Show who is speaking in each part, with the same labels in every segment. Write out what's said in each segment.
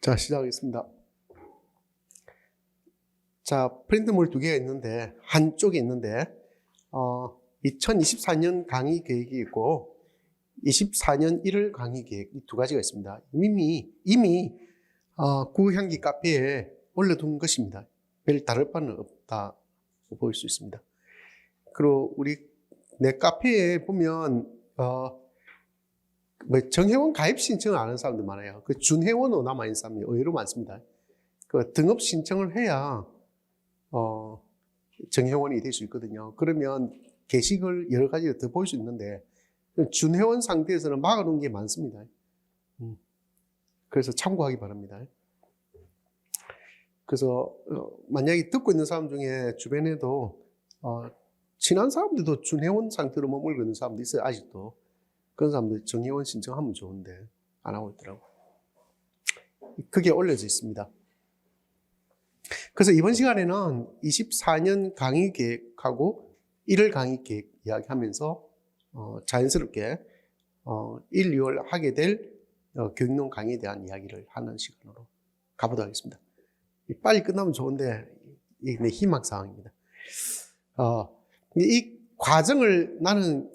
Speaker 1: 자, 시작하겠습니다. 자, 프린트물 두 개가 있는데, 한쪽에 있는데, 2024년 강의 계획이 있고, 24년 1월 강의 계획, 이 두 가지가 있습니다. 이미 구향기 카페에 올려둔 것입니다. 별 다를 바는 없다 볼 수 있습니다. 그리고 내 카페에 보면, 정회원 가입 신청을 안 하는 사람들 많아요. 그 준회원으로 남아있는 사람이 의외로 많습니다. 그 등업 신청을 해야, 정회원이 될 수 있거든요. 그러면 게시글 여러 가지를 더 볼 수 있는데, 준회원 상태에서는 막아놓은 게 많습니다. 그래서 참고하기 바랍니다. 그래서, 만약에 듣고 있는 사람 중에 주변에도, 친한 사람들도 준회원 상태로 머물고 있는 사람도 있어요, 아직도. 그런 사람들 정회원 신청하면 좋은데 안 하고 있더라고. 그게 올려져 있습니다. 그래서 이번 시간에는 24년 강의 계획하고 1월 강의 계획 이야기하면서 자연스럽게 1, 2월 하게 될 교육론 강의에 대한 이야기를 하는 시간으로 가보도록 하겠습니다. 빨리 끝나면 좋은데 이게 내 희망사항입니다. 이 과정을 나는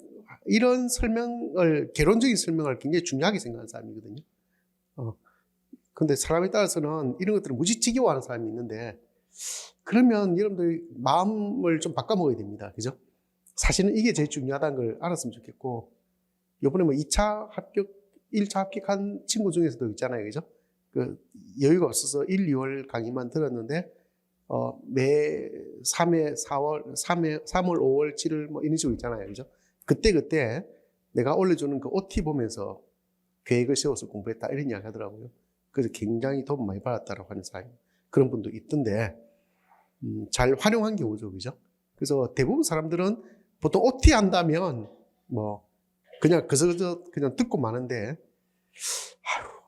Speaker 1: 이런 개론적인 설명을 굉장히 중요하게 생각하는 사람이거든요. 근데 사람에 따라서는 이런 것들을 무지 지겨워하는 사람이 있는데, 그러면 여러분들 마음을 좀 바꿔먹어야 됩니다. 그죠? 사실은 이게 제일 중요하다는 걸 알았으면 좋겠고, 요번에 2차 합격, 1차 합격한 친구 중에서도 있잖아요. 그죠? 여유가 없어서 1, 2월 강의만 들었는데, 매 3회, 3월, 5월, 7월 이런 식으로 있잖아요. 그죠? 그때 내가 올려주는 그 OT 보면서 계획을 세워서 공부했다 이런 이야기 하더라고요. 그래서 굉장히 도움 많이 받았다라고 하는 사람, 그런 분도 있던데, 잘 활용한 게 오죠. 그죠? 그래서 대부분 사람들은 보통 OT 한다면 그냥 그저 그냥 듣고 마는데,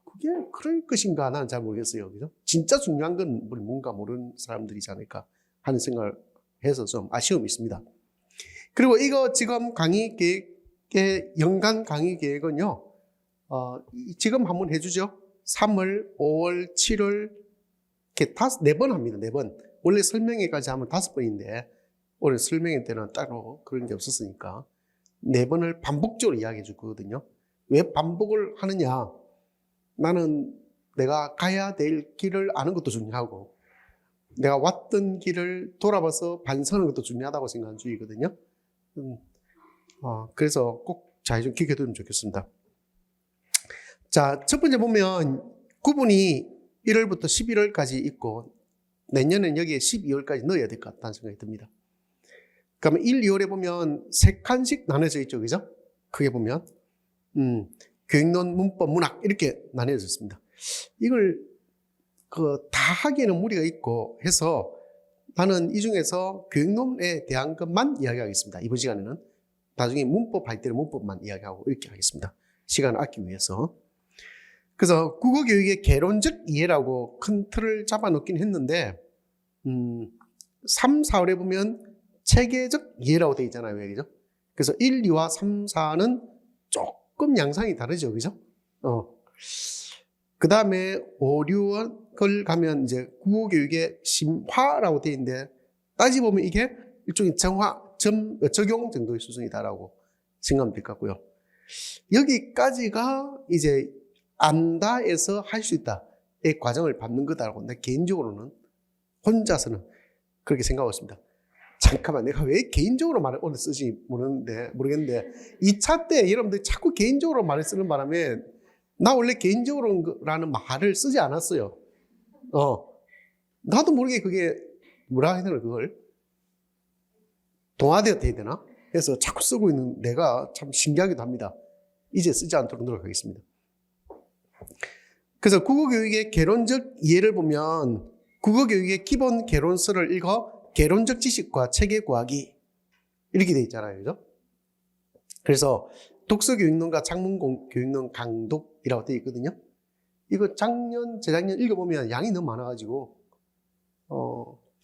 Speaker 1: 그게 그럴 것인가 나는 잘 모르겠어요. 그죠? 진짜 중요한 건 뭔가 모르는 사람들이지 않을까 하는 생각을 해서 좀 아쉬움이 있습니다. 그리고 이거 지금 강의 계획의 연간 강의 계획은요, 지금 한번 해주죠. 3월, 5월, 7월, 이렇게 4번 합니다. 4번. 원래 설명회까지 하면 5번인데, 올해 설명회 때는 따로 그런 게 없었으니까, 4번을 반복적으로 이야기해 주거든요. 왜 반복을 하느냐? 나는 내가 가야 될 길을 아는 것도 중요하고, 내가 왔던 길을 돌아봐서 반성하는 것도 중요하다고 생각하는 주의거든요. 그래서 꼭 잘 좀 기억해두면 좋겠습니다. 자, 첫 번째 보면 구분이 1월부터 11월까지 있고, 내년엔 여기에 12월까지 넣어야 될 것 같다는 생각이 듭니다. 그러면 1, 2월에 보면 3칸씩 나눠져 있죠. 그죠? 크게 보면. 교육론, 문법, 문학 이렇게 나눠져 있습니다. 이걸 다 하기에는 무리가 있고 해서 나는 이 중에서 교육론에 대한 것만 이야기하겠습니다. 이번 시간에는. 나중에 문법 할 때는 문법만 이야기하고 이렇게 하겠습니다. 시간을 아끼기 위해서. 그래서 국어교육의 개론적 이해라고 큰 틀을 잡아놓긴 했는데, 3, 4월에 보면 체계적 이해라고 되어 있잖아요. 그죠? 그래서 1, 2와 3, 4는 조금 양상이 다르죠. 그죠? 그 다음에 5, 6을 가면 이제 국어교육의 심화라고 되어 있는데, 따지보면 이게 일종의 적용 정도의 수준이다라고 생각하면 될 것 같고요. 여기까지가 이제 안다에서 할 수 있다의 과정을 밟는 거다라고 내 개인적으로는 혼자서는 그렇게 생각하고 있습니다. 잠깐만, 내가 왜 개인적으로 말을 오늘 쓰지 모르겠는데 2차 때 여러분들 자꾸 개인적으로 말을 쓰는 바람에 나 원래 개인적으로라는 말을 쓰지 않았어요. 나도 모르게 그게 뭐라 해야 되나, 그걸 동화되었다 해야 되나? 그래서 자꾸 쓰고 있는 내가 참 신기하기도 합니다. 이제 쓰지 않도록 노력하겠습니다. 그래서 국어교육의 개론적 이해를 보면 국어교육의 기본 개론서를 읽어 개론적 지식과 체계 구하기 이렇게 돼 있잖아요. 그죠? 그래서 독서교육론과 작문교육론 강독이라고 되어 있거든요. 이거 재작년 읽어보면 양이 너무 많아가지고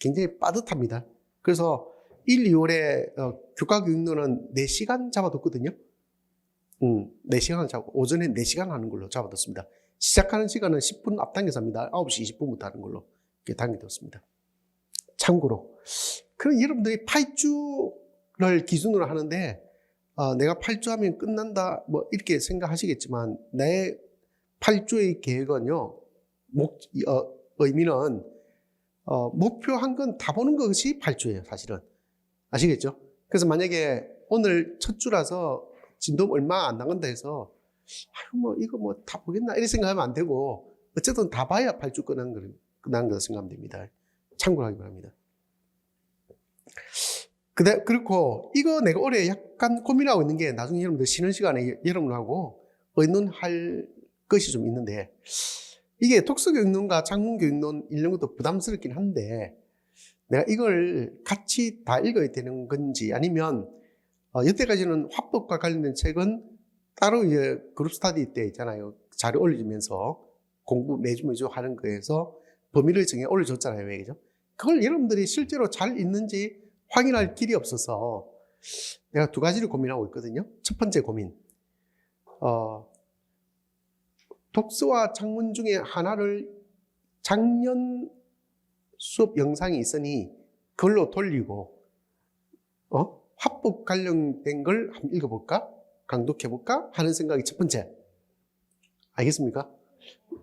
Speaker 1: 굉장히 빠듯합니다. 그래서 1, 2월에 교과교육론은 4시간 잡아뒀거든요. 4시간을 잡고 오전에 4시간 하는 걸로 잡아뒀습니다. 시작하는 시간은 10분 앞당겨서 합니다. 9시 20분부터 하는 걸로 이렇게 당겨뒀습니다. 참고로. 그럼 여러분들이 8주를 기준으로 하는데, 내가 8주 하면 끝난다, 뭐, 이렇게 생각하시겠지만, 내 8주의 계획은요, 의미는, 목표한 건 다 보는 것이 8주예요, 사실은. 아시겠죠? 그래서 만약에 오늘 첫 주라서 진도 얼마 안 나간다 해서, 아유, 뭐, 이거 뭐 다 보겠나? 이렇게 생각하면 안 되고, 어쨌든 다 봐야 8주 끝난 거다 생각하면 됩니다. 참고하기 바랍니다. 그렇고, 이거 내가 올해 약간 고민하고 있는 게 나중에 여러분들 쉬는 시간에 여러분하고 의논할 것이 좀 있는데, 이게 독서교육론과 작문교육론 읽는 것도 부담스럽긴 한데, 내가 이걸 같이 다 읽어야 되는 건지, 아니면, 여태까지는 화법과 관련된 책은 따로 이제 그룹 스터디 때 있잖아요. 자료 올려주면서 공부 매주 하는 거에서 범위를 정해 올려줬잖아요. 왜, 그죠? 그걸 여러분들이 실제로 잘 읽는지 확인할 길이 없어서 내가 두 가지를 고민하고 있거든요. 첫 번째 고민. 독서와 작문 중에 하나를 작년 수업 영상이 있으니 그걸로 돌리고, 화법 관련된 걸 한번 읽어볼까? 강독해볼까? 하는 생각이 첫 번째. 알겠습니까?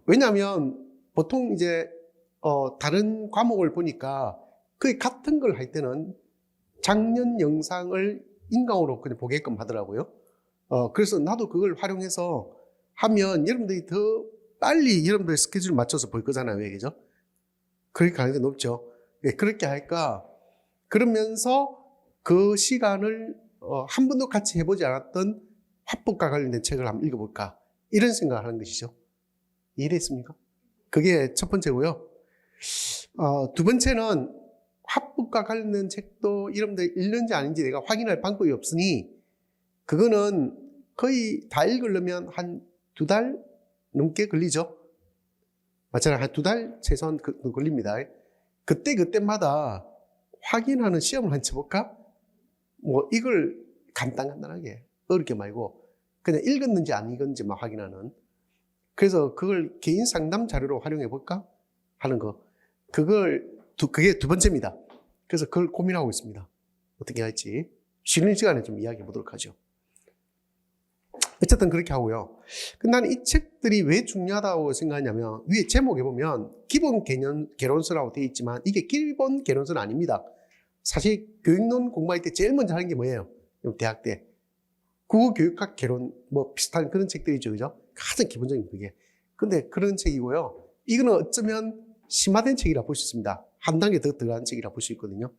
Speaker 1: 왜냐하면 보통 이제, 다른 과목을 보니까 거의 같은 걸 할 때는 작년 영상을 인강으로 그냥 보게끔 하더라고요. 그래서 나도 그걸 활용해서 하면 여러분들이 더 빨리 여러분들 스케줄 맞춰서 볼 거잖아요. 왜, 그죠? 그럴 가능성이 높죠. 네, 그렇게 할까? 그러면서 그 시간을 한 번도 같이 해보지 않았던 화법과 관련된 책을 한번 읽어볼까? 이런 생각을 하는 것이죠. 이해됐습니까? 그게 첫 번째고요. 두 번째는 화법과 관련된 책도 여러분들 읽는지 아닌지 내가 확인할 방법이 없으니 그거는 거의 다 읽으려면 한 2달 넘게 걸리죠. 맞잖아요. 한 2달 최소한 걸립니다. 그때마다 확인하는 시험을 한번 쳐볼까? 뭐 이걸 간단하게 어렵게 말고 그냥 읽었는지 안 읽었는지만 확인하는, 그래서 그걸 개인 상담 자료로 활용해 볼까 하는 거, 그게 두 번째입니다. 그래서 그걸 고민하고 있습니다. 어떻게 할지 쉬는 시간에 좀 이야기해 보도록 하죠. 어쨌든 그렇게 하고요. 나는 이 책들이 왜 중요하다고 생각하냐면, 위에 제목에 보면 기본 개론서라고 되어 있지만 이게 기본 개론서는 아닙니다. 사실 교육론 공부할 때 제일 먼저 하는 게 뭐예요? 대학 때 국어교육학 개론 뭐 비슷한 그런 책들이죠, 그죠? 가장 기본적인 그게. 근데 그런 책이고요. 이거는 어쩌면 심화된 책이라 볼 수 있습니다. 한 단계 더 들어간 책이라 볼 수 있거든요.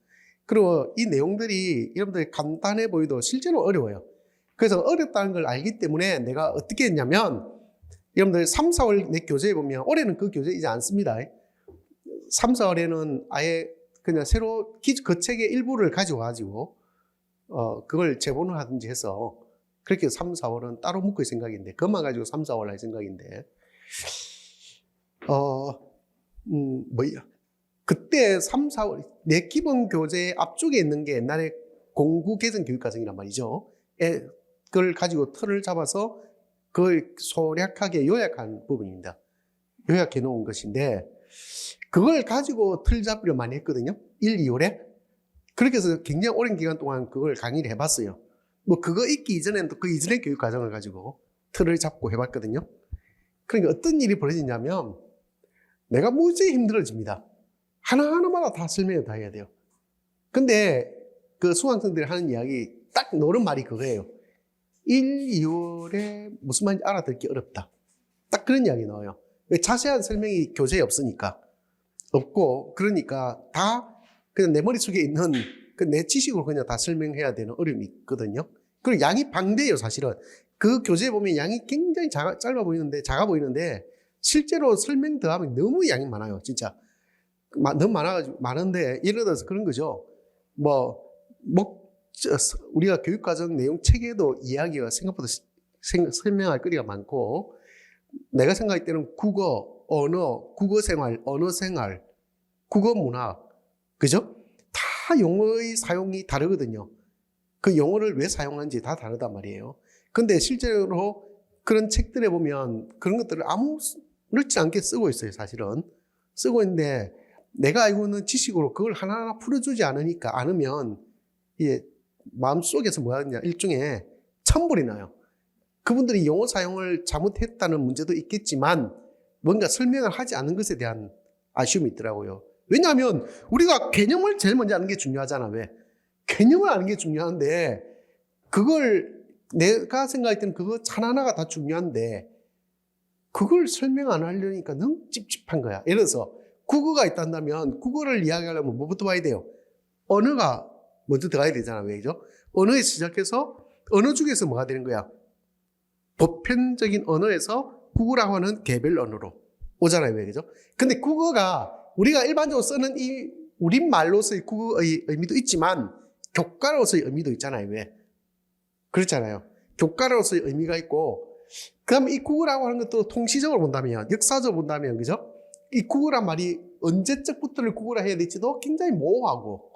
Speaker 1: 그리고 이 내용들이 여러분들이 간단해 보여도 실제로 어려워요. 그래서 어렵다는 걸 알기 때문에 내가 어떻게 했냐면, 여러분들 3, 4월 내 교재에 보면 올해는 그 교재 이제 안 씁니다. 3, 4월에는 아예 그냥 새로 그 책의 일부를 가져와가지고 그걸 재본을 하든지 해서 그렇게 3, 4월은 따로 묶을 생각인데, 그것만 가지고 3, 4월 할 생각인데, 뭐야. 그때 3, 4월, 내 기본 교재 앞쪽에 있는 게 옛날에 공구 개선 교육과정이란 말이죠. 그걸 가지고 틀을 잡아서 그걸 소략하게 요약한 부분입니다. 요약해 놓은 것인데, 그걸 가지고 틀 잡기를 많이 했거든요. 1, 2월에. 그렇게 해서 굉장히 오랜 기간 동안 그걸 강의를 해봤어요. 뭐 그거 있기 이전에는 또 그 이전의 교육 과정을 가지고 틀을 잡고 해봤거든요. 그러니까 어떤 일이 벌어지냐면, 내가 무지히 힘들어집니다. 하나하나마다 다 설명을 다 해야 돼요. 근데 그 수강생들이 하는 이야기, 딱 노는 말이 그거예요. 1, 2월에 무슨 말인지 알아듣기 어렵다. 딱 그런 이야기 나와요. 왜? 자세한 설명이 교재에 없고, 그러니까 다 그냥 내 머릿속에 있는 그 내 지식으로 그냥 다 설명해야 되는 어려움이 있거든요. 그리고 양이 방대해요, 사실은. 그 교재에 보면 양이 굉장히 작아 보이는데, 실제로 설명 더하면 너무 양이 많아요, 진짜. 너무 많은데, 예를 들어서 그런 거죠. 우리가 교육과정 내용 책에도 이야기가 생각보다 설명할 거리가 많고, 내가 생각할 때는 국어, 언어, 국어생활, 언어생활, 국어문학, 그죠? 다 용어의 사용이 다르거든요. 그 용어를 왜 사용하는지 다 다르단 말이에요. 근데 실제로 그런 책들에 보면 그런 것들을 아무 어렵지 않게 쓰고 있어요, 사실은. 쓰고 있는데 내가 알고 있는 지식으로 그걸 하나하나 풀어주지 않으면 이게 마음속에서 뭐가 있냐, 일종의 천불이 나요. 그분들이 용어 사용을 잘못했다는 문제도 있겠지만 뭔가 설명을 하지 않은 것에 대한 아쉬움이 있더라고요. 왜냐하면 우리가 개념을 제일 먼저 아는 게 중요하잖아. 왜? 개념을 아는 게 중요한데 그걸 내가 생각할 때는 그거 하나하나가 다 중요한데 그걸 설명 안 하려니까 너무 찝찝한 거야. 예를 들어서 국어가 있다면 국어를 이야기하려면 뭐부터 봐야 돼요? 언어가 먼저 들어가야 되잖아. 왜죠? 언어에 시작해서 언어 중에서 뭐가 되는 거야? 보편적인 언어에서 국어라고 하는 개별 언어로 오잖아요. 왜 그죠? 근데 국어가 우리가 일반적으로 쓰는 이 우리말로서의 국어의 의미도 있지만 교과로서의 의미도 있잖아요. 왜? 그렇잖아요. 교과로서의 의미가 있고 그다음에 이 국어라고 하는 것도 통시적으로 본다면 역사적으로 본다면 그죠? 이 국어란 말이 언제적부터를 국어라 해야 될지도 굉장히 모호하고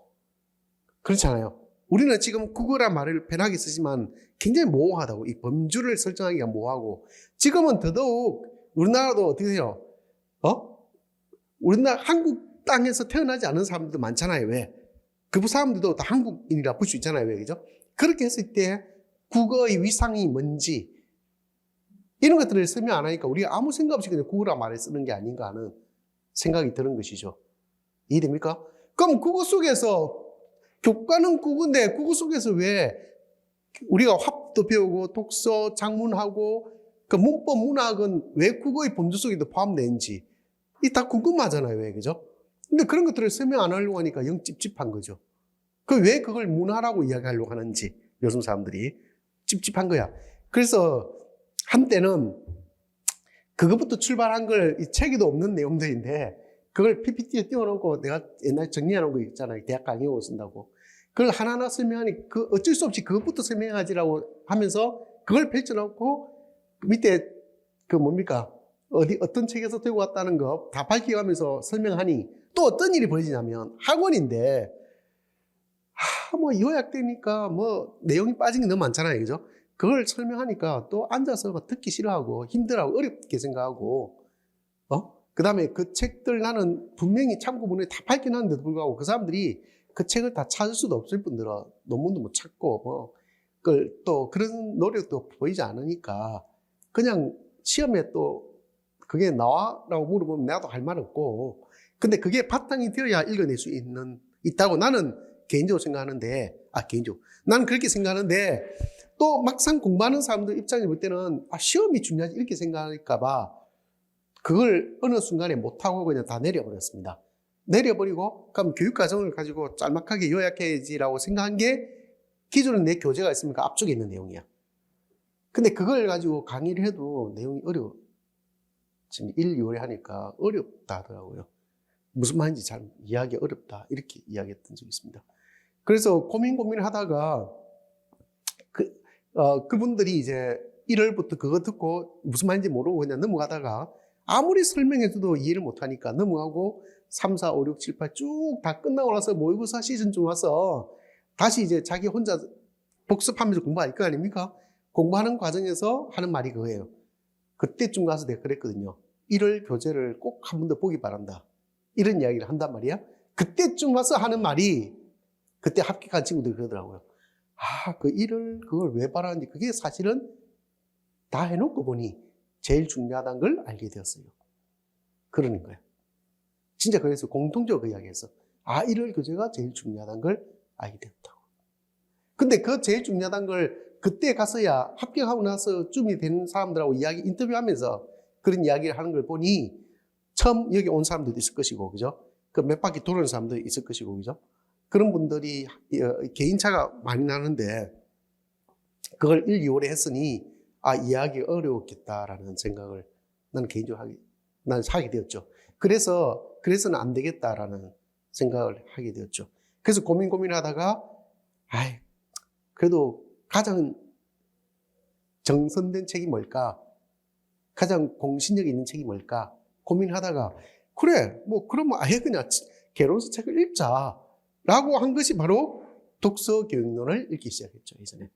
Speaker 1: 그렇잖아요. 우리는 지금 국어란 말을 편하게 쓰지만 굉장히 모호하다고. 이 범주를 설정하기가 모호하고 지금은 더더욱 우리나라도 어떻게 해요? 우리나라 한국 땅에서 태어나지 않은 사람들도 많잖아요. 왜? 그 사람들도 다 한국인이라 볼 수 있잖아요. 왜? 그죠? 그렇게 했을 때 국어의 위상이 뭔지 이런 것들을 설명 안 하니까 우리가 아무 생각 없이 그냥 국어란 말을 쓰는 게 아닌가 하는 생각이 드는 것이죠. 이해됩니까? 그럼 국어 속에서 교과는 국어인데 국어 속에서 왜 우리가 화법도 배우고 독서, 작문하고 그 문법, 문학은 왜 국어의 범주 속에도 포함되는지 이 다 궁금하잖아요. 왜 그죠? 근데 그런 것들을 설명 안 하려고 하니까 영 찝찝한 거죠. 그 왜 그걸 문화라고 이야기하려고 하는지 요즘 사람들이 찝찝한 거야. 그래서 한때는 그것부터 출발한 걸 이 책에도 없는 내용들인데 그걸 PPT에 띄워놓고 내가 옛날에 정리해놓은 거 있잖아요. 대학 강의로 쓴다고. 그걸 하나하나 설명하니 그 어쩔 수 없이 그것부터 설명하지라고 하면서 그걸 펼쳐놓고 밑에 그 뭡니까? 어떤 책에서 들고 왔다는 거 다 밝혀가면서 설명하니 또 어떤 일이 벌어지냐면 학원인데 뭐 요약되니까 뭐 내용이 빠진 게 너무 많잖아요. 그죠? 그걸 설명하니까 또 앉아서 듣기 싫어하고 힘들어하고 어렵게 생각하고 그 다음에 그 책들 나는 분명히 참고문에 다 밝혀놨는데도 불구하고 그 사람들이 그 책을 다 찾을 수도 없을 뿐더러 논문도 못 찾고 뭐 그걸 또 그런 노력도 보이지 않으니까 그냥 시험에 또 그게 나와라고 물어보면 나도 할 말 없고 근데 그게 바탕이 되어야 읽어낼 수 있다고 나는 개인적으로 생각하는데 나는 그렇게 생각하는데 또 막상 공부하는 사람들 입장에 볼 때는 시험이 중요하지 이렇게 생각할까 봐 그걸 어느 순간에 못하고 그냥 다 내려버렸습니다. 내려버리고 그럼 교육과정을 가지고 짤막하게 요약해야지라고 생각한 게 기존에 내 교재가 있으니까 앞쪽에 있는 내용이야. 근데 그걸 가지고 강의를 해도 내용이 어려워. 지금 1, 2월에 하니까 어렵다 하더라고요. 무슨 말인지 잘 이해하기 어렵다 이렇게 이야기했던 적이 있습니다. 그래서 고민을 하다가 그분들이 이제 1월부터 그거 듣고 무슨 말인지 모르고 그냥 넘어가다가 아무리 설명해줘도 이해를 못하니까 넘어가고 3, 4, 5, 6, 7, 8 쭉 다 끝나고 나서 모의고사 시즌쯤 와서 다시 이제 자기 혼자 복습하면서 공부할 거 아닙니까? 공부하는 과정에서 하는 말이 그거예요. 그때쯤 가서 내가 그랬거든요. 1월 교재를 꼭 한 번 더 보기 바란다. 이런 이야기를 한단 말이야. 그때쯤 와서 하는 말이 그때 합격한 친구들이 그러더라고요. 그 1월 그걸 왜 바라는지 그게 사실은 다 해놓고 보니 제일 중요하다는 걸 알게 되었어요. 그러는 거예요. 진짜 그래서 공통적으로 그 이야기해서 1월 교재가 제일 중요하다는 걸 알게 되었다고. 근데 그 제일 중요하다는 걸 그때 가서야 합격하고 나서쯤이 된 사람들하고 인터뷰하면서 그런 이야기를 하는 걸 보니 처음 여기 온 사람들도 있을 것이고, 그죠? 그 몇 바퀴 도는 사람도 있을 것이고, 그죠? 그런 분들이 개인차가 많이 나는데 그걸 1, 2월에 했으니 이해하기 어려웠겠다라는 생각을 나는 개인적으로 하게 되었죠. 그래서는 안 되겠다라는 생각을 하게 되었죠. 그래서 고민하다가 그래도 가장 정선된 책이 뭘까? 가장 공신력 있는 책이 뭘까? 고민하다가 그래 뭐 그러면 아예 그냥 개론서 책을 읽자라고 한 것이 바로 독서교육론을 읽기 시작했죠. 예전에.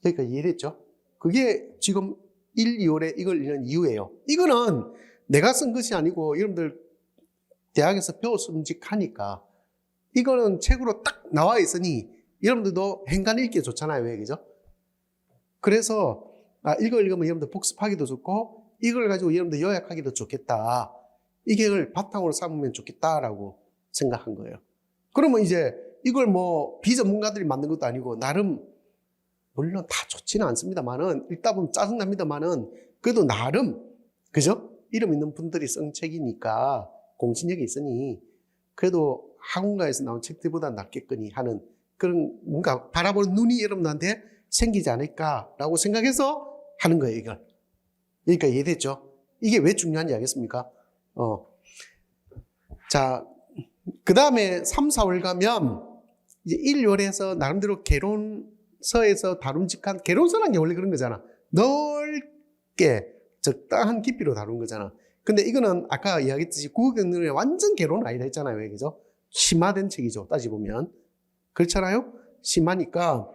Speaker 1: 그러니까 이해됐죠? 그게 지금 1, 2월에 이걸 읽는 이유예요. 이거는 내가 쓴 것이 아니고 여러분들 대학에서 배웠음직하니까 이거는 책으로 딱 나와 있으니 여러분들도 행간 읽기 좋잖아요. 왜 그죠? 그래서 이거 읽으면 여러분들 복습하기도 좋고 이걸 가지고 여러분들 요약하기도 좋겠다. 이걸 바탕으로 삼으면 좋겠다라고 생각한 거예요. 그러면 이제 이걸 뭐 비전문가들이 만든 것도 아니고 나름 물론 다 좋지는 않습니다만은 읽다 보면 짜증납니다만은 그래도 나름 그죠? 이름 있는 분들이 쓴 책이니까 공신력이 있으니 그래도 학원가에서 나온 책들보다 낫겠거니 하는 그런 뭔가 바라보는 눈이 여러분한테 생기지 않을까라고 생각해서 하는 거예요, 이걸. 그러니까 이해됐죠? 이게 왜 중요한지 알겠습니까? 자, 그 다음에 3, 4월 가면 이제 1, 2월에서 나름대로 개론서에서 다룸직한, 개론서라는 게 원래 그런 거잖아. 넓게 적당한 깊이로 다룬 거잖아. 근데 이거는 아까 이야기했듯이 구국경론의 완전 개론은 아니다 했잖아요. 왜 그죠? 심화된 책이죠. 따지보면. 그렇잖아요? 심하니까,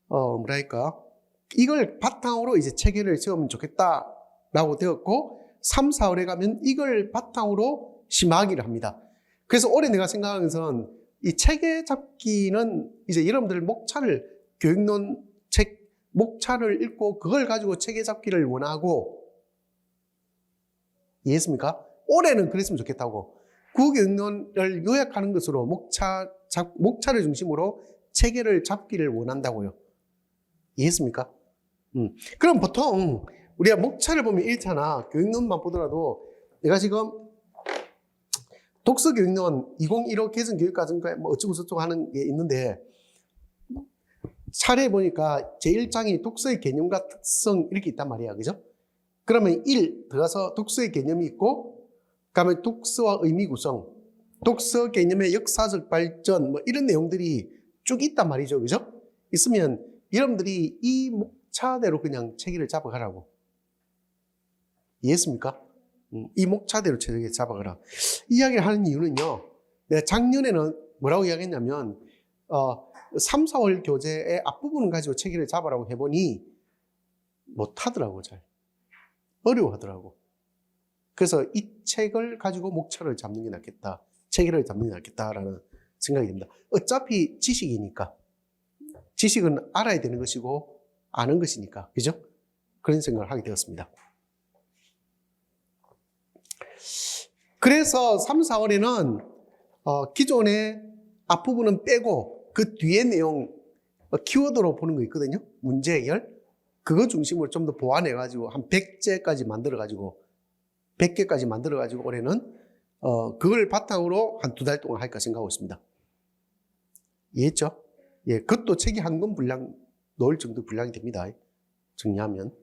Speaker 1: 뭐랄까. 이걸 바탕으로 이제 체계를 세우면 좋겠다라고 되었고, 3, 4월에 가면 이걸 바탕으로 심화하기를 합니다. 그래서 올해 내가 생각하는 것은 이 체계 잡기는 이제 여러분들 목차를, 교육론 책, 목차를 읽고 그걸 가지고 체계 잡기를 원하고, 이해했습니까? 올해는 그랬으면 좋겠다고. 구교육론을 요약하는 것으로 목차를 중심으로 체계를 잡기를 원한다고요. 이해했습니까? 그럼 보통 우리가 목차를 보면 일차나 교육론만 보더라도 내가 지금 독서교육론 2015 개정 교육과정과 뭐 어쩌고저쩌고 하는 게 있는데 차례 보니까 제1장이 독서의 개념과 특성 이렇게 있단 말이야. 그죠? 그러면 1 들어가서 독서의 개념이 있고 그다음에 독서와 의미 구성, 독서 개념의 역사적 발전 뭐 이런 내용들이 쭉 있단 말이죠. 그죠? 있으면 여러분들이 이 목차대로 그냥 체계를 잡아가라고. 이해했습니까? 이 목차대로 체계를 잡아가라. 이 이야기를 하는 이유는요. 내가 작년에는 뭐라고 이야기했냐면 3, 4월 교재의 앞부분을 가지고 체계를 잡아라고 해보니 못하더라고. 잘. 어려워하더라고. 그래서 이 책을 가지고 목차를 잡는 게 낫겠다. 체계를 잡는 게 낫겠다라는 생각이 듭니다. 어차피 지식이니까. 지식은 알아야 되는 것이고 아는 것이니까. 그죠? 그런 생각을 하게 되었습니다. 그래서 3, 4월에는 기존의 앞부분은 빼고 그 뒤에 내용 키워드로 보는 거 있거든요. 문제 해결. 그거 중심으로 좀 더 보완해가지고 한 100제까지 만들어가지고 100개까지 만들어가지고 올해는 그걸 바탕으로 한 2달 동안 할까 생각하고 있습니다. 이해했죠? 예, 그것도 책이 한 권 분량 넣을 정도 분량이 됩니다. 정리하면.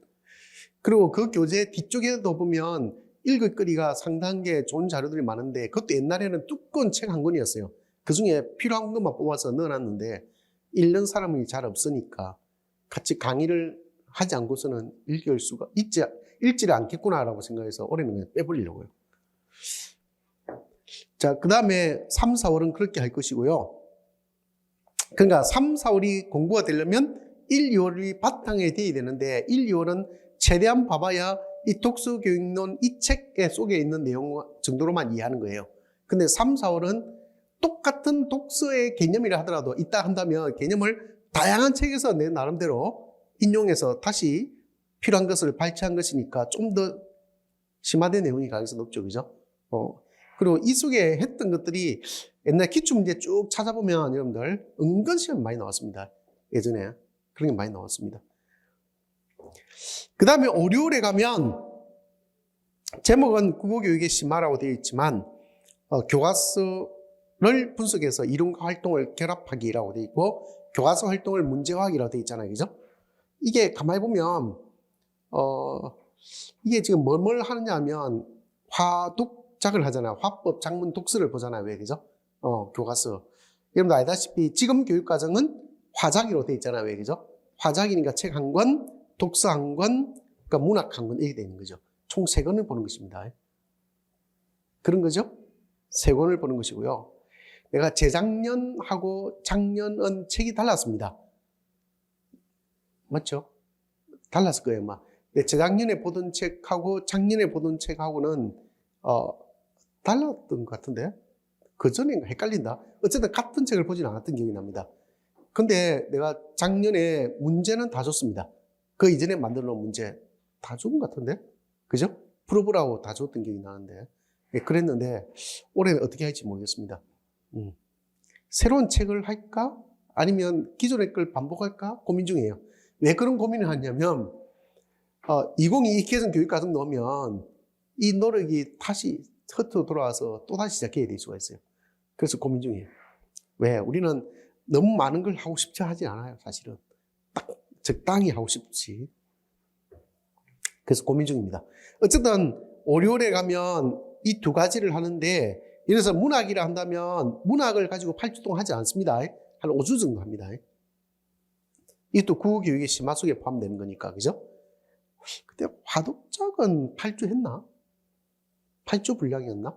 Speaker 1: 그리고 그 교재 뒤쪽에도 보면 읽을 거리가 상당히 좋은 자료들이 많은데 그것도 옛날에는 두꺼운 책 한 권이었어요. 그 중에 필요한 것만 뽑아서 넣어놨는데 읽는 사람이 잘 없으니까 같이 강의를 하지 않고서는 읽지를 않겠구나라고 생각해서 올해는 그냥 빼버리려고요. 자, 그 다음에 3, 4월은 그렇게 할 것이고요. 그러니까 3, 4월이 공부가 되려면 1, 2월이 바탕에 돼야 되는데 1, 2월은 최대한 봐봐야 이 독서교육론 이 책 속에 있는 내용 정도로만 이해하는 거예요. 근데 3, 4월은 똑같은 독서의 개념이라 하더라도 있다 한다면 개념을 다양한 책에서 내 나름대로 인용해서 다시 필요한 것을 발췌한 것이니까 좀 더 심화된 내용이 가능성이 높죠. 그죠? 그리고 이 속에 했던 것들이 옛날 기출문제 쭉 찾아보면 여러분들 은근 시험 많이 나왔습니다. 예전에 그런 게 많이 나왔습니다. 그 다음에 5, 6월에 가면 제목은 국어교육의 심화라고 되어 있지만 교과서를 분석해서 이론과 활동을 결합하기라고 되어 있고 교과서 활동을 문제화하기라고 되어 있잖아요. 그죠? 이게 가만히 보면 이게 지금 뭘 하느냐 하면 화독작을 하잖아요. 화법, 작문, 독서를 보잖아요. 왜 그죠? 교과서. 여러분들 알다시피 지금 교육과정은 화작이로 되어 있잖아요. 왜 그죠? 화작이니까 책 한 권, 독서 한 권, 그러니까 문학 한 권 이렇게 되는 거죠. 총 3권을 보는 것입니다. 그런 거죠? 3권을 보는 것이고요. 내가 재작년하고 작년은 책이 달랐습니다. 맞죠? 달랐을 거예요, 아마. 근데 저작년에 보던 책하고 작년에 보던 책하고는 달랐던 것 같은데 그 전에 헷갈린다. 어쨌든 같은 책을 보진 않았던 기억이 납니다. 근데 내가 작년에 문제는 다 줬습니다. 그 이전에 만들어 놓은 문제 다 준 것 같은데, 그죠? 풀어보라고 다 줬던 기억이 나는데, 예, 그랬는데 올해는 어떻게 할지 모르겠습니다. 새로운 책을 할까? 아니면 기존의 걸 반복할까? 고민 중이에요. 왜 그런 고민을 하냐면 2022 개선 교육과정 넣으면 이 노력이 다시 흩어 돌아와서 또 다시 시작해야 될 수가 있어요. 그래서 고민 중이에요. 왜? 우리는 너무 많은 걸 하고 싶지 하지 않아요, 사실은. 딱 적당히 하고 싶지. 그래서 고민 중입니다. 어쨌든 5, 6월에 가면 이 두 가지를 하는데, 예를 들어서 문학이라 한다면 문학을 가지고 8주 동안 하지 않습니다. 한 5주 정도 합니다. 이것도 국어교육의 심화 속에 포함되는 거니까, 그죠? 그때 화독작은 8주 했나? 8주 분량이었나?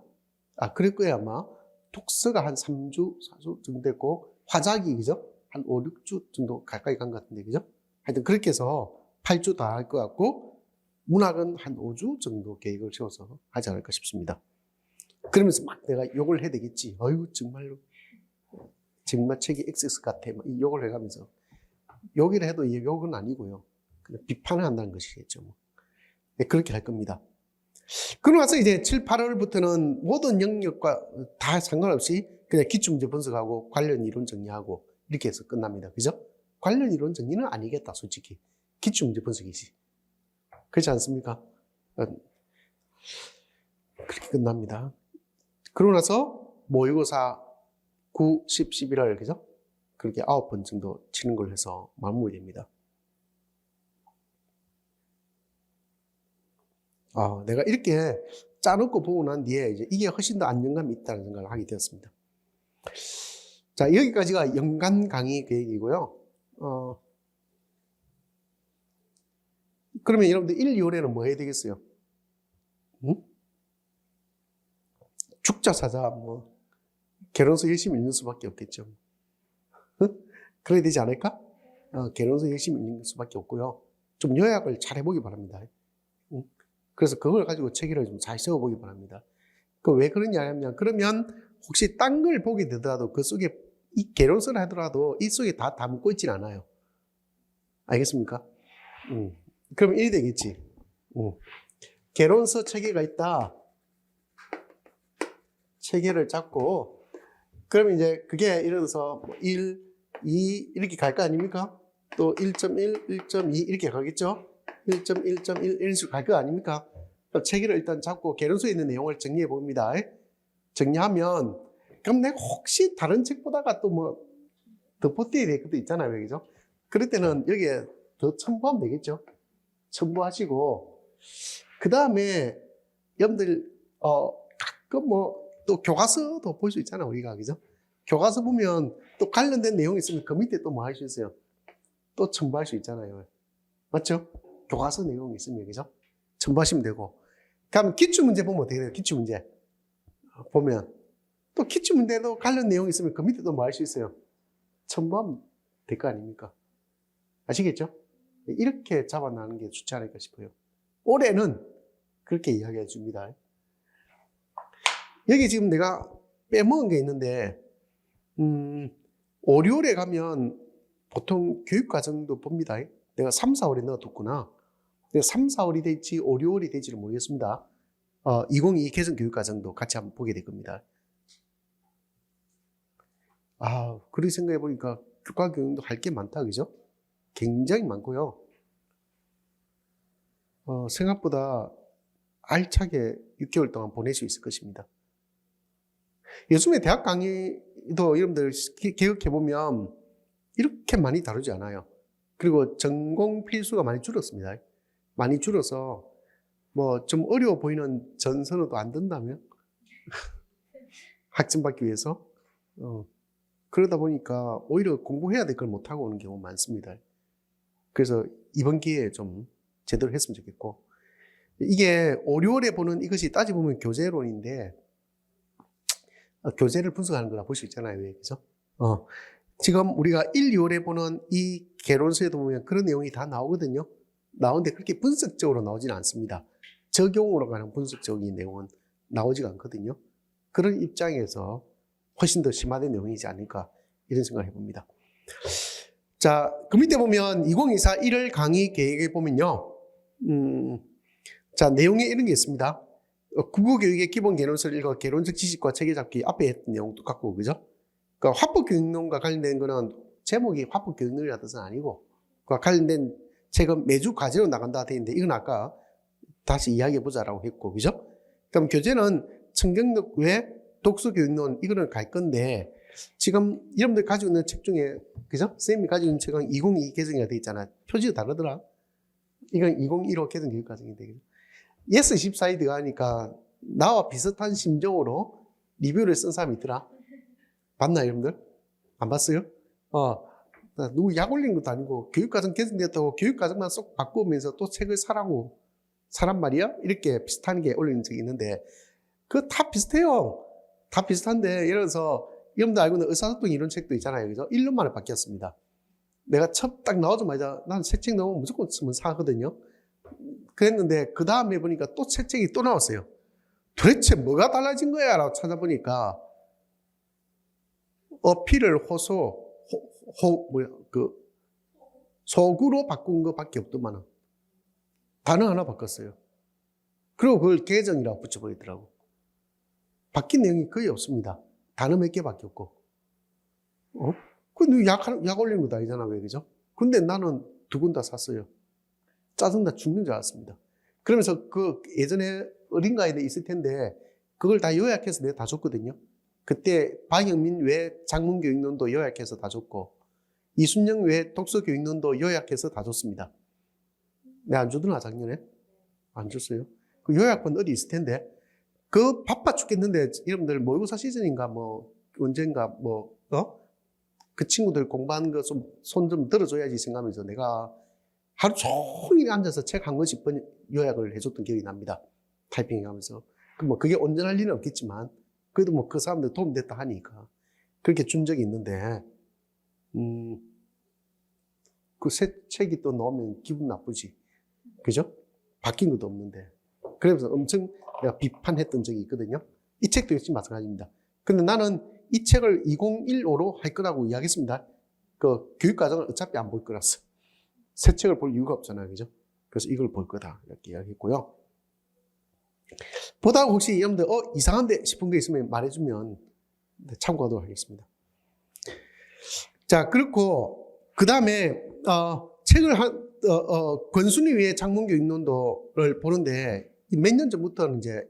Speaker 1: 그럴 거예요, 아마. 독서가 한 3주, 4주 정도 됐고, 화작이, 그죠? 한 5, 6주 정도 가까이 간 것 같은데, 그죠? 하여튼 그렇게 해서 8주 다 할 것 같고, 문학은 한 5주 정도 계획을 세워서 하지 않을까 싶습니다. 그러면서 막 내가 욕을 해야 되겠지. 어휴, 정말로. 정말 책이 XX 같아. 이 욕을 해가면서. 욕이라 해도 이 욕은 아니고요. 그냥 비판을 한다는 것이겠죠. 뭐. 네, 그렇게 할 겁니다. 그러고 나서 이제 7, 8월부터는 모든 영역과 다 상관없이 그냥 기출문제 분석하고 관련 이론 정리하고 이렇게 해서 끝납니다. 그죠? 관련 이론 정리는 아니겠다, 솔직히. 기출문제 분석이지. 그렇지 않습니까? 그렇게 끝납니다. 그러고 나서 모의고사 9, 10, 11월, 그죠? 그렇게 9번 정도 치는 걸 해서 마무리됩니다. 내가 이렇게 짜놓고 보고 난 뒤에 이게 훨씬 더 안정감이 있다는 생각을 하게 되었습니다. 자, 여기까지가 연간 강의 계획이고요. 그러면 여러분들 1, 2월에는 뭐 해야 되겠어요? 죽자 사자, 결혼서 열심히 읽는 수밖에 없겠죠. 그래야 되지 않을까? 결혼서 열심히 읽는 수밖에 없고요. 좀 요약을 잘 해보기 바랍니다. 그래서 그걸 가지고 체계를 좀 잘 세워보기 바랍니다. 왜 그러냐 하면, 그러면 혹시 딴 걸 보게 되더라도 그 속에 이 개론서를 하더라도 이 속에 다 담고 있진 않아요. 알겠습니까? 그럼 이래 되겠지. 개론서 체계가 있다. 체계를 잡고, 그럼 이제 그게 예를 들어서 1, 2 이렇게 갈 거 아닙니까? 또 1.1, 1.2 이렇게 가겠죠? 1.1.1 이런 식으로 갈 거 아닙니까? 체계를 일단 잡고 개론서에 있는 내용을 정리해 봅니다. 정리하면 그럼 내가 혹시 다른 책 보다가 또 더 보태야 될 것도 있잖아요, 그죠? 그럴 때는 여기에 더 첨부하면 되겠죠? 첨부하시고 그 다음에 여러분들 가끔 또 교과서도 볼 수 있잖아요, 우리가, 그죠? 교과서 보면 또 관련된 내용이 있으면 그 밑에 또 뭐 할 수 있어요? 또 첨부할 수 있잖아요. 맞죠? 교과서 내용이 있으면, 그죠? 첨부하시면 되고. 그럼 기출문제 보면 어떻게 돼요? 기출문제. 보면. 또 기출문제도 관련 내용이 있으면 그 밑에 또 뭐 할 수 있어요? 첨부하면 될 거 아닙니까? 아시겠죠? 이렇게 잡아나가는 게 좋지 않을까 싶어요. 올해는 그렇게 이야기해 줍니다. 여기 지금 내가 빼먹은 게 있는데, 5, 6월에 가면 보통 교육과정도 봅니다. 내가 3, 4월에 넣어뒀구나. 내가 3, 4월이 될지 5, 6월이 될지는 모르겠습니다. 2022 개선 교육과정도 같이 한번 보게 될 겁니다. 그렇게 생각해 보니까 교과교육도 할 게 많다, 그죠? 굉장히 많고요. 생각보다 알차게 6개월 동안 보낼 수 있을 것입니다. 요즘에 대학 강의도 여러분들 기억해보면 이렇게 많이 다루지 않아요. 그리고 전공 필수가 많이 줄었습니다. 많이 줄어서 좀 어려워 보이는 전선어도 안 된다면 학점받기 위해서 그러다 보니까 오히려 공부해야 될 걸 못하고 오는 경우 많습니다. 그래서 이번 기회에 좀 제대로 했으면 좋겠고, 이게 5, 6월에 보는 이것이 따지보면 교재론인데 교재를 분석하는 거라 볼 수 있잖아요. 그죠? 지금 우리가 1, 2월에 보는 이 개론서에도 보면 그런 내용이 다 나오거든요. 나오는데 그렇게 분석적으로 나오지는 않습니다. 적용으로 가는 분석적인 내용은 나오지가 않거든요. 그런 입장에서 훨씬 더 심화된 내용이지 않을까 이런 생각을 해봅니다. 자, 그 밑에 보면 2024 1월 강의 계획에 보면요. 자, 내용에 이런 게 있습니다. 국어교육의 기본 개론서를 읽어 개론적 지식과 체계잡기 앞에 했던 내용 똑같고, 그죠? 그러니까 화법교육론과 관련된 거는 제목이 화법교육론이라는 뜻은 아니고, 그와 관련된 책은 매주 과제로 나간다 되어 있는데, 이건 아까 다시 이야기해보자라고 했고, 그죠? 그럼 교재는 청경록 외 독서교육론, 이거는 갈 건데, 지금 여러분들 가지고 있는 책 중에, 그죠? 선생님이 가지고 있는 책은 2022 개정이 되어 있잖아. 표지가 다르더라. 이건 2015 개정 교육과정인데, 그죠? 예스 14이드가 하니까 나와 비슷한 심정으로 리뷰를 쓴 사람이 있더라. 봤나요, 여러분들? 안 봤어요? 누구 약 올린 것도 아니고 교육과정 개정됐다고 교육과정만 쏙 바꾸면서 또 책을 사라고 사란 말이야? 이렇게 비슷한 게 올린 적이 있는데 그거 다 비슷해요. 다 비슷한데 예를 들어서 여러분들 알고 있는 의사소통 이론 책도 있잖아요. 그죠? 1년 만에 바뀌었습니다. 내가 첫 딱 나오자마자 난 새 책 나오면 무조건 쓰면 사거든요. 그랬는데 그 다음에 보니까 또 새 책이 또 나왔어요. 도대체 뭐가 달라진 거야? 라고 찾아보니까 어필을 소구로 바꾼 것밖에 없더만은 단어 하나 바꿨어요. 그리고 그걸 개정이라고 붙여버리더라고. 바뀐 내용이 거의 없습니다. 단어 몇 개 바뀌었고. 그 약 올리는 것도 아니잖아, 왜, 그죠? 근데 나는 두 권 다 샀어요. 짜증나 죽는 줄 알았습니다. 그러면서 그 예전에 어딘가에 있을 텐데 그걸 다 요약해서 내가 다 줬거든요. 그때 박영민 외 장문교육론도 요약해서 다 줬고 이순영 외 독서교육론도 요약해서 다 줬습니다. 내가 안 주더나 작년에? 안 줬어요. 그 요약본 어디 있을 텐데 그 바빠 죽겠는데 여러분들 모의고사 시즌인가 뭐 언젠가 그 친구들 공부하는 거 좀 손 좀 들어줘야지 생각하면서 내가 하루 종일 앉아서 책 한 권씩 요약을 해줬던 기억이 납니다. 타이핑하면서. 그게 온전할 일은 없겠지만, 그래도 그 사람들 도움됐다 하니까. 그렇게 준 적이 있는데, 그 새 책이 또 나오면 기분 나쁘지. 그죠? 바뀐 것도 없는데. 그래서 엄청 내가 비판했던 적이 있거든요. 이 책도 역시 마찬가지입니다. 근데 나는 이 책을 2015로 할 거라고 이야기했습니다. 그 교육과정을 어차피 안 볼 거라서. 새 책을 볼 이유가 없잖아요. 그죠? 그래서 이걸 볼 거다. 이렇게 이야기했고요. 보다가 혹시 여러분들, 이상한데 싶은 게 있으면 말해주면 참고하도록 하겠습니다. 자, 그렇고, 그 다음에, 책을 권순위 위의 장문교육론도를 보는데, 몇 년 전부터는 이제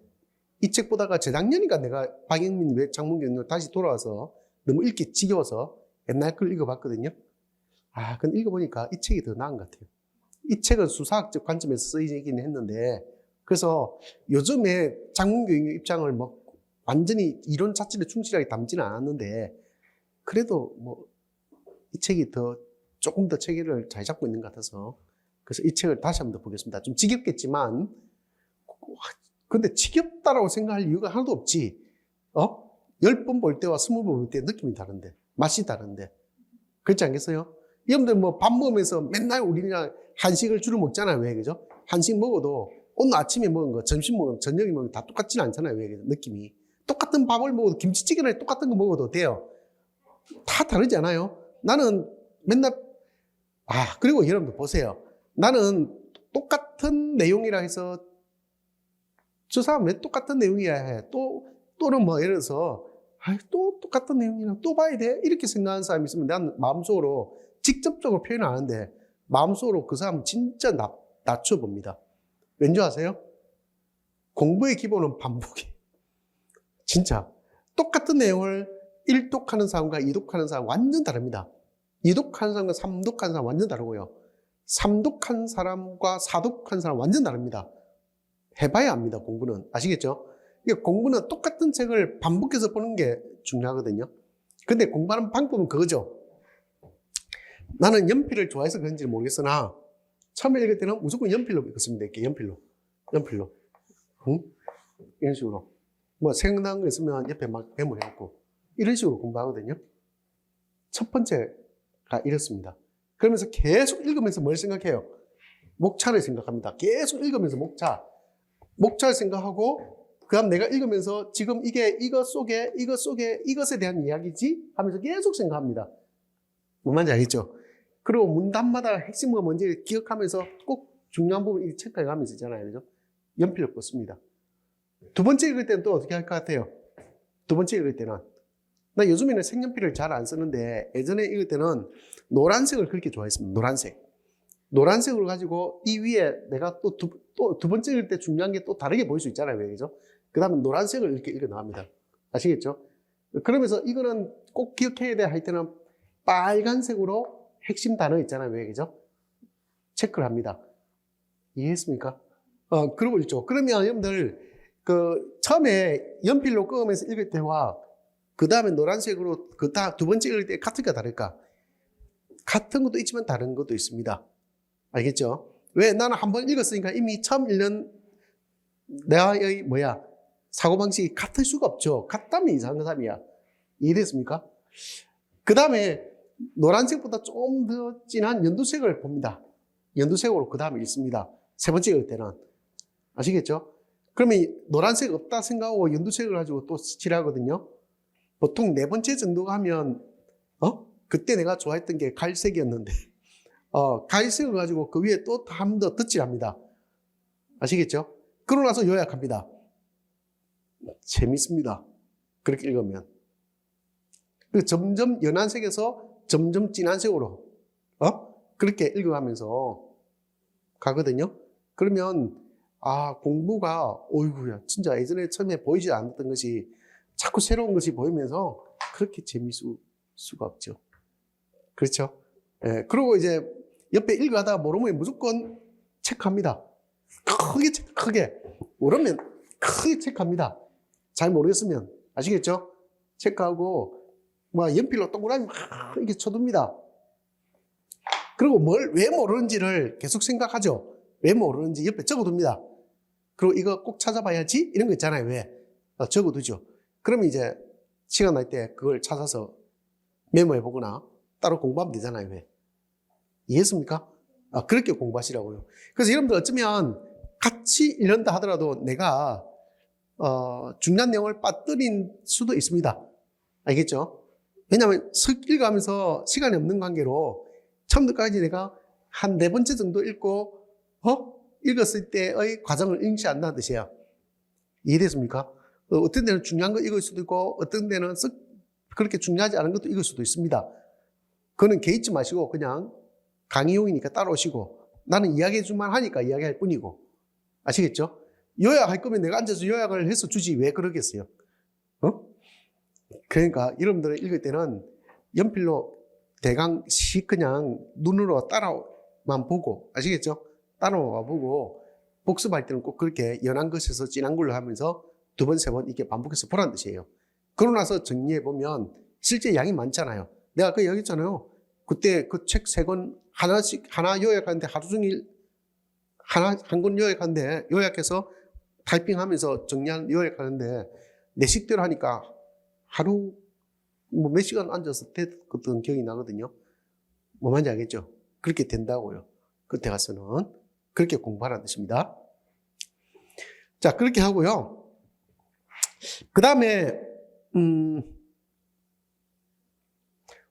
Speaker 1: 이 책 보다가 재작년인가 내가 박영민 외 장문교육론 다시 돌아와서 너무 읽기 지겨워서 옛날 걸 읽어봤거든요. 근데 읽어보니까 이 책이 더 나은 것 같아요. 이 책은 수사학적 관점에서 쓰이긴 했는데, 그래서 요즘에 장문교육 입장을 완전히 이론 자체를 충실하게 담지는 않았는데, 그래도 이 책이 조금 더 체계를 잘 잡고 있는 것 같아서, 그래서 이 책을 다시 한번 더 보겠습니다. 좀 지겹겠지만, 근데 지겹다라고 생각할 이유가 하나도 없지. 10번 볼 때와 20번 볼 때 느낌이 다른데, 맛이 다른데. 그렇지 않겠어요? 여러분들 밥 먹으면서 맨날 우리가 한식을 주로 먹잖아요. 왜, 그죠? 한식 먹어도 오늘 아침에 먹은 거, 점심 먹은 거, 저녁에 먹은 거 다 똑같지는 않잖아요. 왜, 그죠? 느낌이. 똑같은 밥을 먹어도 김치찌개나 똑같은 거 먹어도 돼요. 다 다르지 않아요? 나는 맨날, 그리고 여러분들 보세요. 나는 똑같은 내용이라 해서 저 사람 왜 똑같은 내용이야 해. 또는 예를 들어서, 또 똑같은 내용이나 또 봐야 돼? 이렇게 생각하는 사람이 있으면 난 마음속으로 직접적으로 표현 안 하는데 마음속으로 그 사람 진짜 낮춰봅니다. 왠지 아세요? 공부의 기본은 반복이. 진짜. 똑같은 내용을 1독하는 사람과 2독하는 사람 완전 다릅니다. 2독하는 사람과 3독하는 사람 완전 다르고요. 3독한 사람과 4독한 사람 완전 다릅니다. 해봐야 압니다, 공부는. 아시겠죠? 공부는 똑같은 책을 반복해서 보는 게 중요하거든요. 근데 공부하는 방법은 그거죠. 나는 연필을 좋아해서 그런지 모르겠으나 처음에 읽을 때는 무조건 연필로 읽었습니다. 이렇게 연필로. 응? 이런 식으로. 생각난 거 있으면 옆에 막 메모해놓고 이런 식으로 공부하거든요. 첫 번째가 이렇습니다. 그러면서 계속 읽으면서 뭘 생각해요? 목차를 생각합니다. 계속 읽으면서 목차를 생각하고 그 다음 내가 읽으면서 지금 이게 이것 속에 이것에 대한 이야기지 하면서 계속 생각합니다. 뭔 말인지 알겠죠? 그리고 문단마다 핵심은 뭔지 기억하면서 꼭 중요한 부분 체크해 가면서 있잖아요. 그죠? 연필로 뽑습니다. 두 번째 읽을 때는 또 어떻게 할 것 같아요? 두 번째 읽을 때는 나 요즘에는 색연필을 잘 안 쓰는데 예전에 읽을 때는 노란색을 그렇게 좋아했습니다. 노란색으로 가지고 이 위에 내가 또 두 번째 읽을 때 중요한 게 또 다르게 보일 수 있잖아요. 그죠? 그 다음에 노란색을 이렇게 읽어 나갑니다. 아시겠죠? 그러면서 이거는 꼭 기억해야 돼 할 때는 빨간색으로 핵심 단어 있잖아요. 왜, 그죠? 체크를 합니다. 이해했습니까? 그러고 있죠. 그러면 여러분들, 처음에 연필로 끄면서 읽을 때와 그 다음에 노란색으로 두 번째 읽을 때 같을까 다를까? 같은 것도 있지만 다른 것도 있습니다. 알겠죠? 왜? 나는 한번 읽었으니까 이미 처음 읽는 나의 사고방식이 같을 수가 없죠. 같다면 이상한 사람이야. 이해됐습니까? 그 다음에 노란색보다 좀 더 진한 연두색을 봅니다. 연두색으로 그 다음에 읽습니다. 세 번째 읽을 때는. 아시겠죠? 그러면 노란색 없다 생각하고 연두색을 가지고 또 칠하거든요. 보통 네 번째 정도 가면, 그때 내가 좋아했던 게 갈색이었는데, 갈색을 가지고 그 위에 또 한 번 더 덧칠합니다. 아시겠죠? 그러고 나서 요약합니다. 재밌습니다. 그렇게 읽으면. 점점 연한 색에서 점점 진한 색으로, 그렇게 읽어가면서 가거든요. 그러면, 공부가, 어이구야, 진짜 예전에 처음에 보이지 않았던 것이 자꾸 새로운 것이 보이면서 그렇게 재미있을 수가 없죠. 그렇죠? 예, 그리고 이제 옆에 읽어가다가 모르면 무조건 체크합니다. 크게. 모르면 크게 체크합니다. 잘 모르겠으면. 아시겠죠? 체크하고, 연필로 동그라미 막 이렇게 쳐둡니다. 그리고 왜 모르는지를 계속 생각하죠. 왜 모르는지 옆에 적어둡니다. 그리고 이거 꼭 찾아봐야지? 이런 거 있잖아요. 왜? 적어두죠. 그러면 이제 시간 날 때 그걸 찾아서 메모해 보거나 따로 공부하면 되잖아요. 왜? 이해했습니까? 그렇게 공부하시라고요. 그래서 여러분들 어쩌면 같이 읽는다 하더라도 내가 중요한 내용을 빠뜨린 수도 있습니다. 알겠죠? 왜냐하면 읽어가면서 시간이 없는 관계로 처음부터까지 내가 한 네 번째 정도 읽고 읽었을 때의 과정을 응시한다는 뜻이에요. 이해됐습니까? 어떤 데는 중요한 거 읽을 수도 있고 어떤 데는 그렇게 중요하지 않은 것도 읽을 수도 있습니다. 그거는 개의치 마시고 그냥 강의용이니까 따라오시고 나는 이야기해 줄만 하니까 이야기할 뿐이고 아시겠죠? 요약할 거면 내가 앉아서 요약을 해서 주지 왜 그러겠어요? 그러니까 여러분들 읽을 때는 연필로 대강씩 그냥 눈으로 따라만 보고 아시겠죠? 따라와 보고 복습할 때는 꼭 그렇게 연한 것에서 진한 걸로 하면서 두 번, 세 번 이렇게 반복해서 보라는 뜻이에요. 그러고 나서 정리해 보면 실제 양이 많잖아요. 내가 그 얘기했잖아요. 그때 그 책 세 권 하나 요약하는데 하루 종일 한 권 요약해서 타이핑하면서 정리한 요약하는데 내 식대로 하니까 하루 몇 시간 앉아서 됐던 기억이 나거든요. 뭐 말인지 알겠죠? 그렇게 된다고요. 그때 가서는 그렇게 공부하라는 뜻입니다. 자, 그렇게 하고요. 그 다음에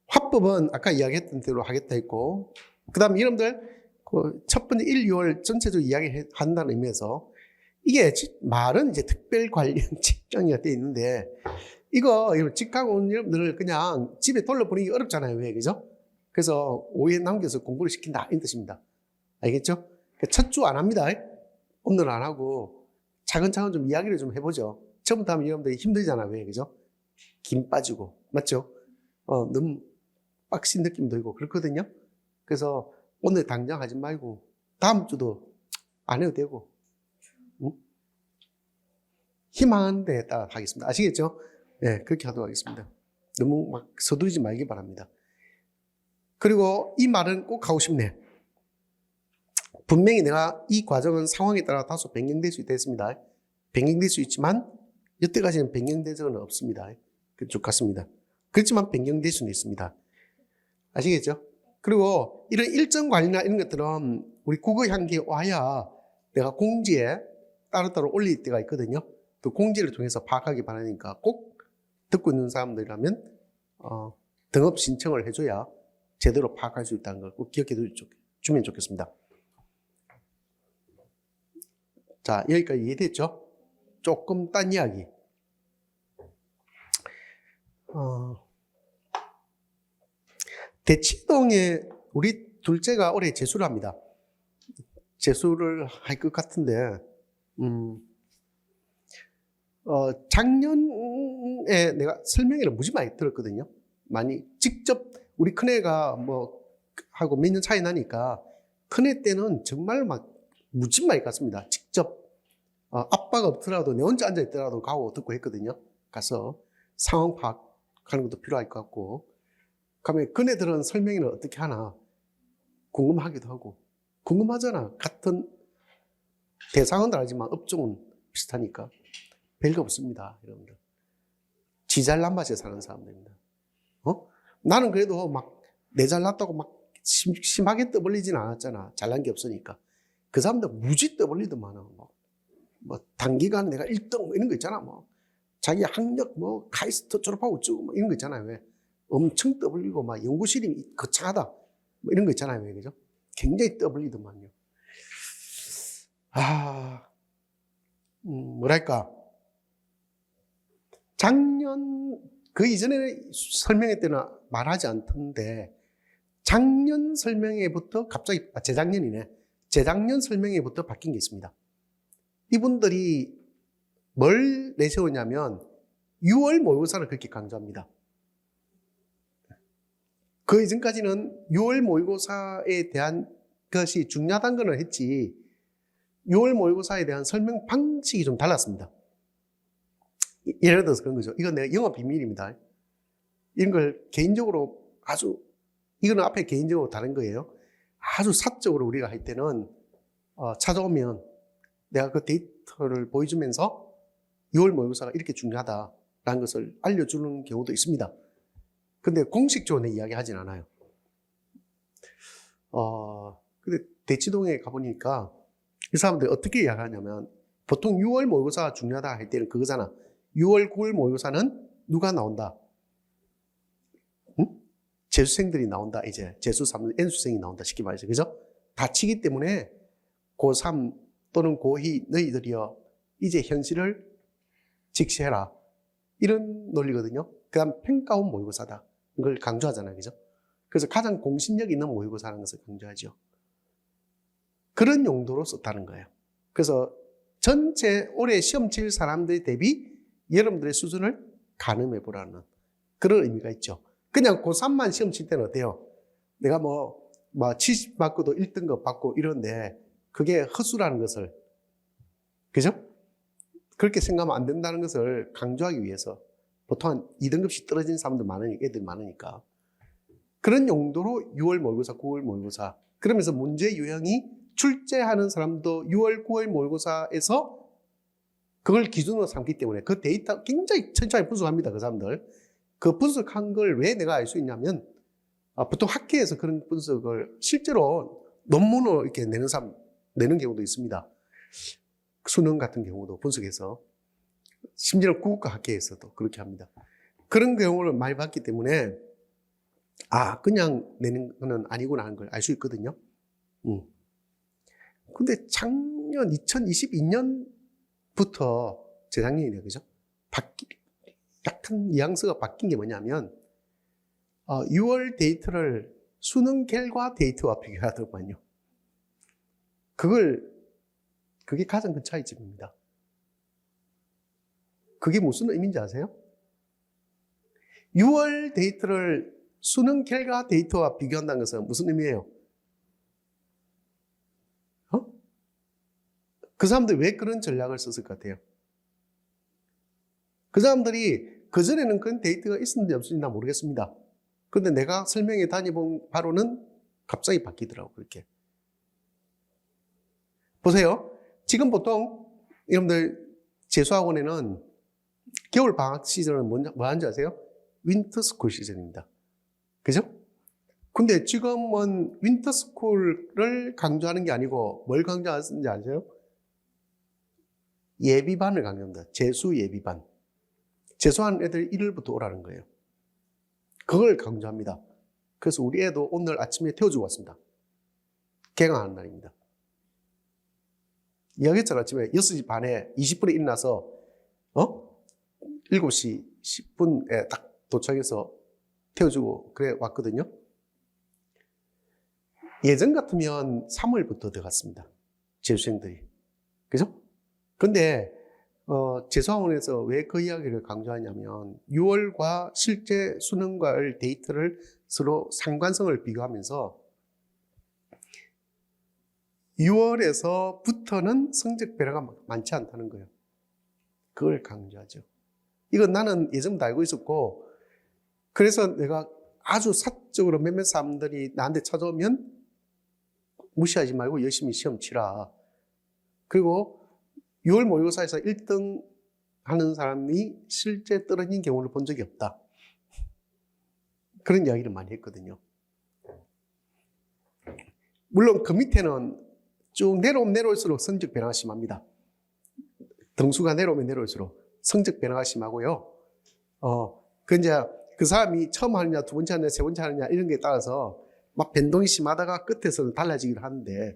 Speaker 1: 화법은 아까 이야기했던 대로 하겠다 했고 그 다음에 여러분들 첫 번째 1, 2월 전체적으로 이야기한다는 의미에서 이게 말은 이제 특별 관련 직장이가 되어 있는데 이거 직장 온 여러분들을 그냥 집에 돌려보내기 어렵잖아요. 왜? 그죠? 그래서 5일 남겨서 공부를 시킨다 이런 뜻입니다. 알겠죠? 첫 주 안 합니다. 오늘 안 하고 차근차근 좀 이야기를 좀 해보죠. 처음부터 하면 여러분들이 힘들잖아요. 왜? 그죠? 김 빠지고 맞죠? 너무 빡신 느낌 들고 그렇거든요. 그래서 오늘 당장 하지 말고 다음 주도 안 해도 되고 희망하는 데 따라 하겠습니다. 아시겠죠? 네, 그렇게 하도록 하겠습니다. 너무 막 서두르지 말기 바랍니다. 그리고 이 말은 꼭 하고 싶네. 분명히 내가 이 과정은 상황에 따라 다소 변경될 수 있습니다. 변경될 수 있지만 여태까지는 변경된 적은 없습니다. 그쪽 같습니다. 그렇지만 변경될 수는 있습니다. 아시겠죠? 그리고 이런 일정 관리나 이런 것들은 우리 국어 향기에 와야 내가 공지에 따로따로 올릴 때가 있거든요. 그 공지를 통해서 파악하기 바라니까 꼭 듣고 있는 사람들이라면 등업 신청을 해줘야 제대로 파악할 수 있다는 걸 꼭 기억해 주면 좋겠습니다. 자, 여기까지 이해됐죠? 조금 딴 이야기. 대치동에 우리 둘째가 올해 재수를 합니다. 재수를 할 것 같은데, 작년에 내가 설명회를 무지 많이 들었거든요. 많이 직접 우리 큰애가 뭐 하고 몇 년 차이 나니까 큰애 때는 정말 막 무지 많이 갔습니다. 직접 아빠가 없더라도 내 혼자 앉아 있더라도 가고 듣고 했거든요. 가서 상황 파악하는 것도 필요할 것 같고, 그러면 그네들은 설명회는 어떻게 하나 궁금하기도 하고, 궁금하잖아. 같은 대상은 다르지만 업종은 비슷하니까 별거 없습니다, 여러분들. 지 잘난 맛에 사는 사람들입니다. 나는 그래도 막 내 잘났다고 막 심하게 떠벌리진 않았잖아. 잘난 게 없으니까. 그 사람들 무지 떠벌리더만 뭐 단기간에 내가 1등 뭐 이런 거 있잖아. 뭐 자기 학력 뭐 카이스트 졸업하고 어쩌고 뭐 이런 거 있잖아요. 왜 엄청 떠벌리고 막 연구실이 거창하다 뭐 이런 거 있잖아요. 왜 그죠? 굉장히 떠벌리더만요. 뭐랄까, 작년 그 이전에 설명회 때는 말하지 않던데 작년 설명회부터 갑자기 재작년이네. 재작년 설명회부터 바뀐 게 있습니다. 이분들이 뭘 내세우냐면 6월 모의고사를 그렇게 강조합니다. 그 이전까지는 6월 모의고사에 대한 것이 중요하다는 건 했지 6월 모의고사에 대한 설명 방식이 좀 달랐습니다. 예를 들어서 그런 거죠. 이건 내가 영업 비밀입니다. 이런 걸 개인적으로 이거는 앞에 개인적으로 다른 거예요. 아주 사적으로 우리가 할 때는 찾아오면 내가 그 데이터를 보여주면서 6월 모의고사가 이렇게 중요하다라는 것을 알려주는 경우도 있습니다. 근데 공식적으로 이야기하진 않아요. 근데 대치동에 가보니까 이 사람들이 어떻게 이야기하냐면 보통 6월 모의고사가 중요하다 할 때는 그거잖아. 6월, 9월 모의고사는 누가 나온다? 응? 재수생들이 나온다. 이제 재수 3, N수생이 나온다. 쉽게 말해서. 그죠? 다치기 때문에 고3 또는 고2 너희들이여 이제 현실을 직시해라. 이런 논리거든요. 그 다음 평가원 모의고사다. 이걸 강조하잖아요. 그죠? 그래서 가장 공신력 있는 모의고사라는 것을 강조하죠. 그런 용도로 썼다는 거예요. 그래서 전체 올해 시험 칠 사람들 대비 여러분들의 수준을 가늠해 보라는 그런 의미가 있죠. 그냥 고3만 시험 칠 때는 어때요? 내가 뭐 70 맞고도 1등급 받고 이런데 그게 헛수라는 것을, 그죠? 그렇게 생각하면 안 된다는 것을 강조하기 위해서 보통 한 2등급씩 떨어진 사람들 애들 많으니까 그런 용도로 6월 모의고사, 9월 모의고사 그러면서 문제 유형이 출제하는 사람도 6월, 9월 모의고사에서 그걸 기준으로 삼기 때문에 그 데이터 굉장히 천천히 분석합니다. 그 사람들. 그 분석한 걸 왜 내가 알 수 있냐면 보통 학회에서 그런 분석을 실제로 논문으로 이렇게 내는 경우도 있습니다. 수능 같은 경우도 분석해서 심지어 국어과 학회에서도 그렇게 합니다. 그런 경우를 많이 봤기 때문에 그냥 내는 거는 아니구나 하는 걸 알 수 있거든요. 근데 작년 2022년부터 재작년이네요. 그죠? 약간 뉘앙스가 바뀐 게 뭐냐면 6월 데이터를 수능 결과 데이터와 비교하더군요. 그게 가장 큰 차이점입니다. 그게 무슨 의미인지 아세요? 6월 데이터를 수능 결과 데이터와 비교한다는 것은 무슨 의미예요? 그 사람들이 왜 그런 전략을 썼을 것 같아요? 그 사람들이 그전에는 그런 데이터가 있었는지 없었는지 나 모르겠습니다. 근데 내가 설명회 다녀본 바로는 갑자기 바뀌더라고, 그렇게. 보세요. 지금 보통 여러분들 재수학원에는 겨울 방학 시즌은 뭐 하는지 아세요? 윈터 스쿨 시즌입니다. 그죠? 근데 지금은 윈터스쿨을 강조하는 게 아니고 뭘 강조하는지 아세요? 예비반을 강조합니다. 재수 예비반. 재수한 애들 1월부터 오라는 거예요. 그걸 강조합니다. 그래서 우리 애도 오늘 아침에 태워주고 왔습니다. 개강하는 날입니다. 이야기했잖아. 아침에 6시 반에 20분에 일어나서 7시 10분에 딱 도착해서 태워주고 그래 왔거든요. 예전 같으면 3월부터 들어갔습니다. 재수생들이. 그죠? 근데 재수학원에서 왜 그 이야기를 강조하냐면 6월과 실제 수능과의 데이터를 서로 상관성을 비교하면서 6월에서부터는 성적 변화가 많지 않다는 거예요. 그걸 강조하죠. 이건 나는 예전부터 알고 있었고, 그래서 내가 아주 사적으로 몇몇 사람들이 나한테 찾아오면 무시하지 말고 열심히 시험 치라. 그리고 6월 모의고사에서 1등 하는 사람이 실제 떨어진 경우를 본 적이 없다. 그런 이야기를 많이 했거든요. 물론 그 밑에는 쭉 내려올수록 성적 변화가 심합니다. 등수가 내려오면 내려올수록 성적 변화가 심하고요. 이제 그 사람이 처음 하느냐, 두 번째 하느냐, 세 번째 하느냐 이런 게 따라서 막 변동이 심하다가 끝에서는 달라지기도 하는데,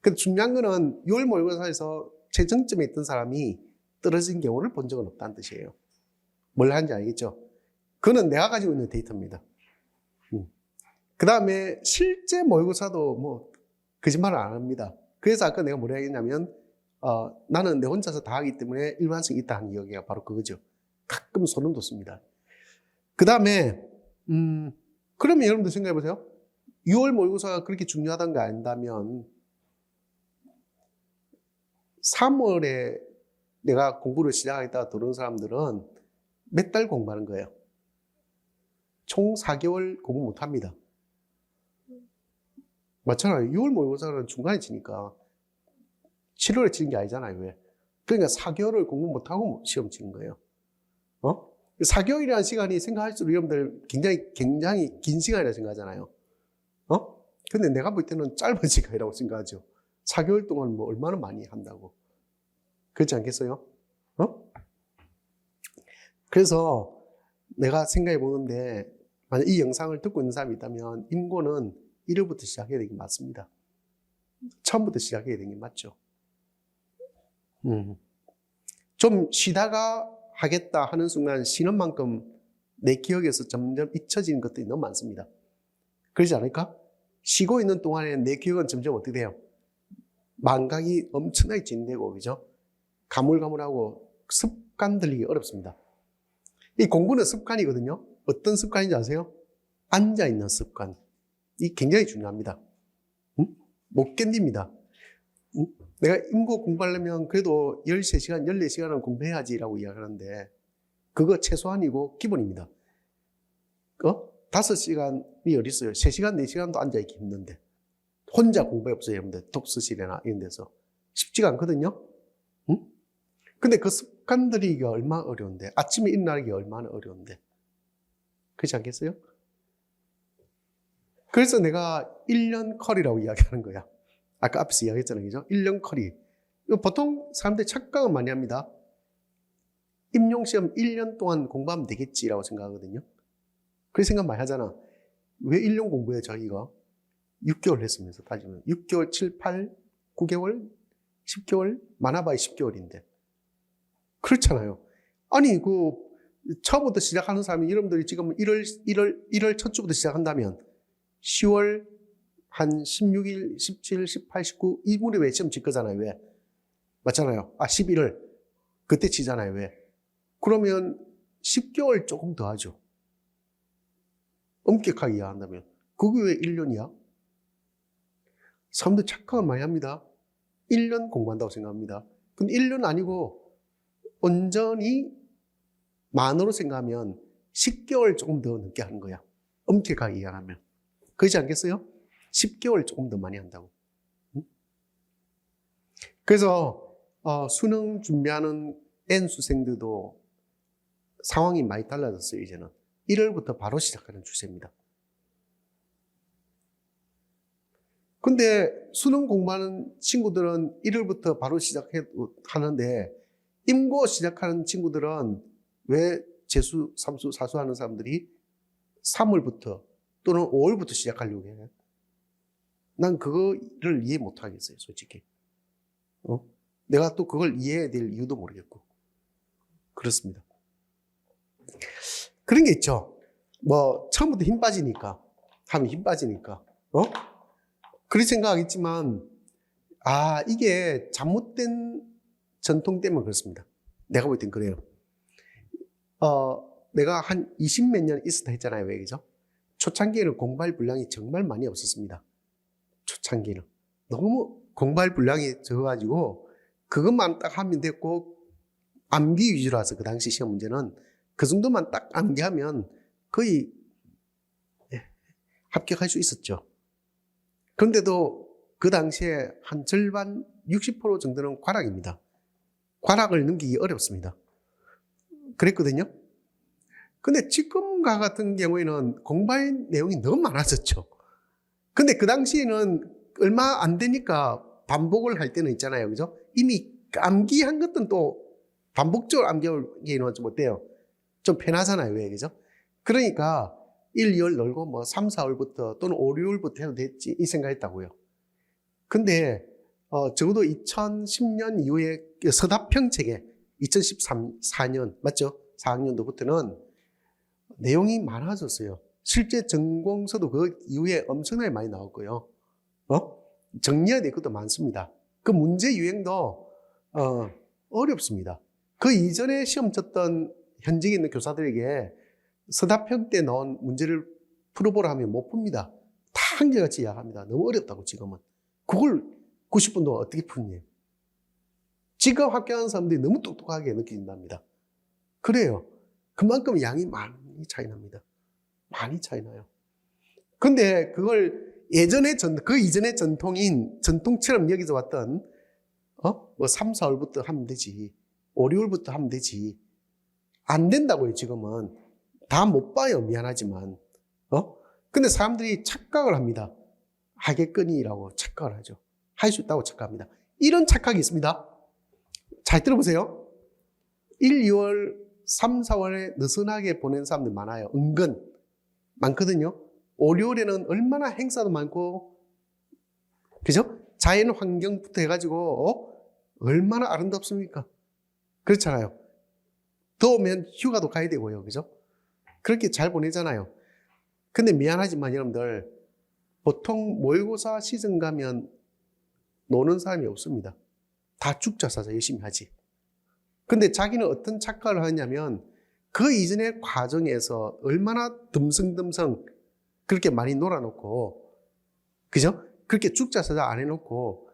Speaker 1: 근데 중요한 거는 6월 모의고사에서 최정점에 있던 사람이 떨어진 경우를 본 적은 없다는 뜻이에요. 뭘 하는지 알겠죠? 그거는 내가 가지고 있는 데이터입니다. 그 다음에 실제 모의고사도 뭐 거짓말을 안 합니다. 그래서 아까 내가 뭐라 했냐면 나는 내 혼자서 다 하기 때문에 일관성이 있다 하는 이야기가 바로 그거죠. 가끔 소름 돋습니다. 그 다음에 그러면 여러분들 생각해 보세요. 6월 모의고사가 그렇게 중요하다는 거 안다면 3월에 내가 공부를 시작하겠다가 들어온 사람들은 몇 달 공부하는 거예요. 총 4개월 공부 못 합니다. 맞잖아요. 6월 모의고사는 중간에 치니까 7월에 치는 게 아니잖아요. 왜? 그러니까 4개월을 공부 못 하고 시험 치는 거예요. 4개월이라는 시간이 생각할수록 여러분들 굉장히 긴 시간이라고 생각하잖아요. 근데 내가 볼 때는 짧은 시간이라고 생각하죠. 4개월 동안 뭐 얼마나 많이 한다고. 그렇지 않겠어요? 그래서 내가 생각해 보는데, 만약 이 영상을 듣고 있는 사람이 있다면, 인고는 1월부터 시작해야 되는 게 맞습니다. 처음부터 시작해야 되는 게 맞죠. 좀 쉬다가 하겠다 하는 순간 쉬는 만큼 내 기억에서 점점 잊혀지는 것들이 너무 많습니다. 그러지 않을까? 쉬고 있는 동안에 내 기억은 점점 어떻게 돼요? 망각이 엄청나게 진되고, 그죠? 가물가물하고 습관 들리기 어렵습니다. 이 공부는 습관이거든요. 어떤 습관인지 아세요? 앉아있는 습관. 이 굉장히 중요합니다. 못 견딥니다. 내가 인고 공부하려면 그래도 13시간, 14시간은 공부해야지라고 이야기하는데, 그거 최소한이고 기본입니다. 5시간이 어디 있어요? 3시간, 4시간도 앉아있기 힘든데. 혼자 공부해 보세요, 여러분들. 독서실이나 이런 데서. 쉽지가 않거든요. 근데 그 습관 들이기가 얼마나 어려운데, 아침에 일어나기 얼마나 어려운데. 그렇지 않겠어요? 그래서 내가 1년 컬이라고 이야기하는 거야. 아까 앞에서 이야기했잖아요. 그죠? 1년 컬이. 보통 사람들이 착각은 많이 합니다. 임용시험 1년 동안 공부하면 되겠지라고 생각하거든요. 그렇게 생각 많이 하잖아. 왜 1년 공부해, 자기가? 6개월 했으면서 따지면. 6개월, 7, 8, 9개월, 10개월? 많아봐야 10개월인데. 그렇잖아요. 아니, 처음부터 시작하는 사람이 여러분들이 지금 1월 첫 주부터 시작한다면 10월 한 16일, 17, 18, 19 이 무렵에 시험 칠 거잖아요. 왜? 맞잖아요. 11월 그때 치잖아요. 왜? 그러면 10개월 조금 더 하죠. 엄격하게 이해한다면. 그게 왜 1년이야? 사람들 착각을 많이 합니다. 1년 공부한다고 생각합니다. 근데 1년 아니고 온전히 만으로 생각하면 10개월 조금 더 늦게 하는 거야. 엄격하게 이해하면. 그렇지 않겠어요? 10개월 조금 더 많이 한다고. 그래서 수능 준비하는 N수생들도 상황이 많이 달라졌어요. 이제는 1월부터 바로 시작하는 추세입니다. 근데 수능 공부하는 친구들은 1월부터 바로 시작하는데 임고 시작하는 친구들은 왜 재수, 삼수, 사수 하는 사람들이 3월부터 또는 5월부터 시작하려고 해요? 난 그거를 이해 못 하겠어요, 솔직히. 내가 또 그걸 이해해야 될 이유도 모르겠고. 그렇습니다. 그런 게 있죠. 뭐, 처음부터 힘 빠지니까, 하면 힘 빠지니까, 그렇게 생각하겠지만, 이게 잘못된 전통 때문에 그렇습니다. 내가 볼 땐 그래요. 내가 한 20몇 년 있었다 했잖아요, 왜, 그죠? 초창기에는 공부할 분량이 정말 많이 없었습니다. 초창기는. 너무 공부할 분량이 적어가지고, 그것만 딱 하면 됐고, 암기 위주라서 그 당시 시험 문제는 그 정도만 딱 암기하면 거의 합격할 수 있었죠. 그런데도 그 당시에 한 절반 60% 정도는 과락입니다. 과락을 넘기기 어렵습니다. 그랬거든요. 근데 지금과 같은 경우에는 공부할 내용이 너무 많아졌죠. 근데 그 당시에는 얼마 안 되니까 반복을 할 때는 있잖아요. 그죠? 이미 암기한 것들은 또 반복적으로 암기하기는 좀 어때요? 좀 편하잖아요. 왜, 그죠? 그러니까 1, 2월 놀고 뭐 3, 4월부터 또는 5, 6월부터 해도 됐지 이 생각했다고요. 근데 적어도 2010년 이후에 서답형 체계 2014년 맞죠? 4학년도부터는 내용이 많아졌어요. 실제 전공서도 그 이후에 엄청나게 많이 나왔고요. 정리해야 될 것도 많습니다. 그 문제 유형도 어렵습니다. 그 이전에 시험 쳤던 현직에 있는 교사들에게 서답형 때 나온 문제를 풀어보라 하면 못 풉니다. 다 한결같이 이야기합니다. 너무 어렵다고 지금은. 그걸 90분 동안 어떻게 푸니? 지금 합격하는 사람들이 너무 똑똑하게 느껴진답니다. 그래요. 그만큼 양이 많이 차이 납니다. 많이 차이 나요. 근데 그걸 그 이전의 전통처럼 여기서 왔던, 뭐 3, 4월부터 하면 되지. 5, 6월부터 하면 되지. 안 된다고요, 지금은. 다 못 봐요, 미안하지만. 근데 사람들이 착각을 합니다. 하겠거니라고 착각을 하죠. 할 수 있다고 착각합니다. 이런 착각이 있습니다. 잘 들어보세요. 1, 2월, 3, 4월에 느슨하게 보낸 사람들 많아요. 은근. 많거든요. 5, 6월에는 얼마나 행사도 많고, 그죠? 자연 환경부터 해가지고, 얼마나 아름답습니까? 그렇잖아요. 더우면 휴가도 가야 되고요. 그죠? 그렇게 잘 보내잖아요. 근데 미안하지만 여러분들, 보통 모의고사 시즌 가면 노는 사람이 없습니다. 다 죽자 사자 열심히 하지. 근데 자기는 어떤 착각을 하냐면 그 이전의 과정에서 얼마나 듬성듬성 그렇게 많이 놀아놓고, 그죠? 그렇게 죽자 사자 안 해놓고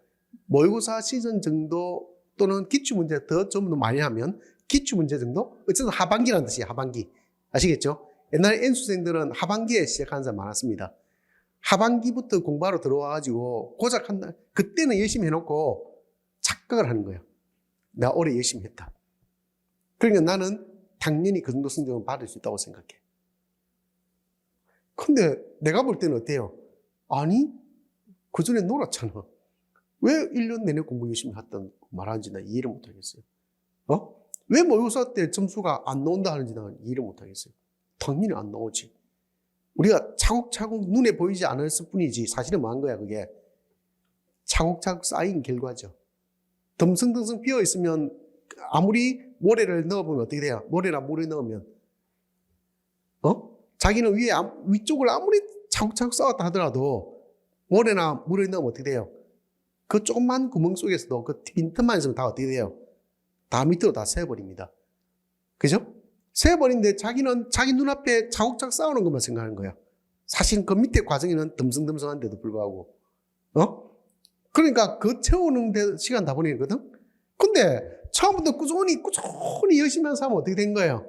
Speaker 1: 모의고사 시즌 정도 또는 기출문제 좀 더 많이 하면 기출문제 정도? 어쨌든 하반기라는 뜻이에요. 하반기. 아시겠죠? 옛날에 N수생들은 하반기에 시작하는 사람 많았습니다. 하반기부터 공부하러 들어와가지고 고작 한 달, 그때는 열심히 해놓고 착각을 하는 거예요. 내가 올해 열심히 했다. 그러니까 나는 당연히 그 정도 성적을 받을 수 있다고 생각해. 근데 내가 볼 때는 어때요? 아니, 그 전에 놀았잖아. 왜 1년 내내 공부 열심히 했던 말하는지 나 이해를 못 하겠어요. 왜 모의고사 때 점수가 안 나온다 하는지 나 이해를 못 하겠어요. 당연히 안 나오지. 우리가 차곡차곡 눈에 보이지 않았을 뿐이지 사실은 뭐한 거야 그게. 차곡차곡 쌓인 결과죠. 듬성듬성 비어있으면 아무리 모래를 넣어보면 어떻게 돼요? 모래나 물을 넣으면 자기는 위쪽을 아무리 차곡차곡 쌓았다 하더라도 모래나 물을 넣으면 어떻게 돼요? 그 조그만 구멍 속에서도 그 빈틈만 있으면 다 어떻게 돼요? 다 밑으로 다 새어버립니다. 그죠? 새어버린데 자기는 자기 눈앞에 차곡차곡 쌓아놓은 것만 생각하는 거야. 사실 그 밑에 과정에는 듬성듬성한데도 불구하고. 그러니까 그 채우는 데 시간 다 보내거든? 근데 처음부터 꾸준히 열심히 한 사람은 어떻게 된 거예요?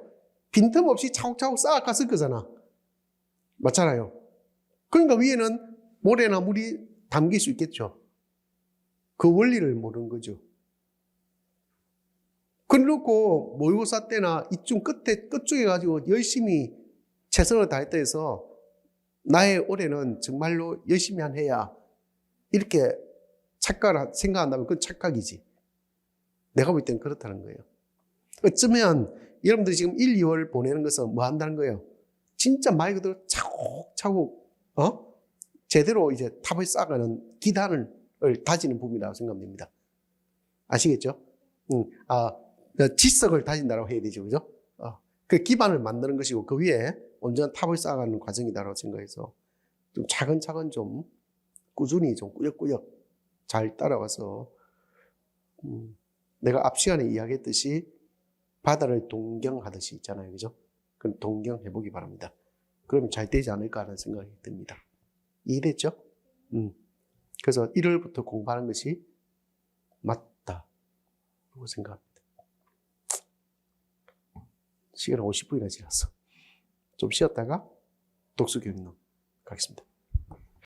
Speaker 1: 빈틈없이 차곡차곡 쌓아갔을 거잖아. 맞잖아요. 그러니까 위에는 모래나 물이 담길 수 있겠죠. 그 원리를 모르는 거죠. 그래놓고 모의고사 때나 이쯤 끝쪽에 가지고 열심히 최선을 다했다 해서 나의 올해는 정말로 열심히 한 해야 이렇게 생각한다면 그건 착각이지. 내가 볼 땐 그렇다는 거예요. 어쩌면 여러분들이 지금 1, 2월 보내는 것은 뭐 한다는 거예요? 진짜 말 그대로 차곡차곡 제대로 이제 탑을 쌓아가는 기단을 다지는 부분이라고 생각됩니다. 아시겠죠? 지석을 다진다고 해야 되죠, 그죠? 그 기반을 만드는 것이고 그 위에 온전한 탑을 쌓아가는 과정이다라고 생각해서 좀 차근차근 좀 꾸준히 좀 꾸역꾸역 잘 따라와서 내가 앞 시간에 이야기했듯이 바다를 동경하듯이 있잖아요, 그죠? 그럼 동경해보기 바랍니다. 그러면 잘 되지 않을까 하는 생각이 듭니다. 이해됐죠? 그래서 1월부터 공부하는 것이 맞다 라고 생각합니다. 시간 50분이나 지났어. 좀 쉬었다가 독서 교육 가겠습니다.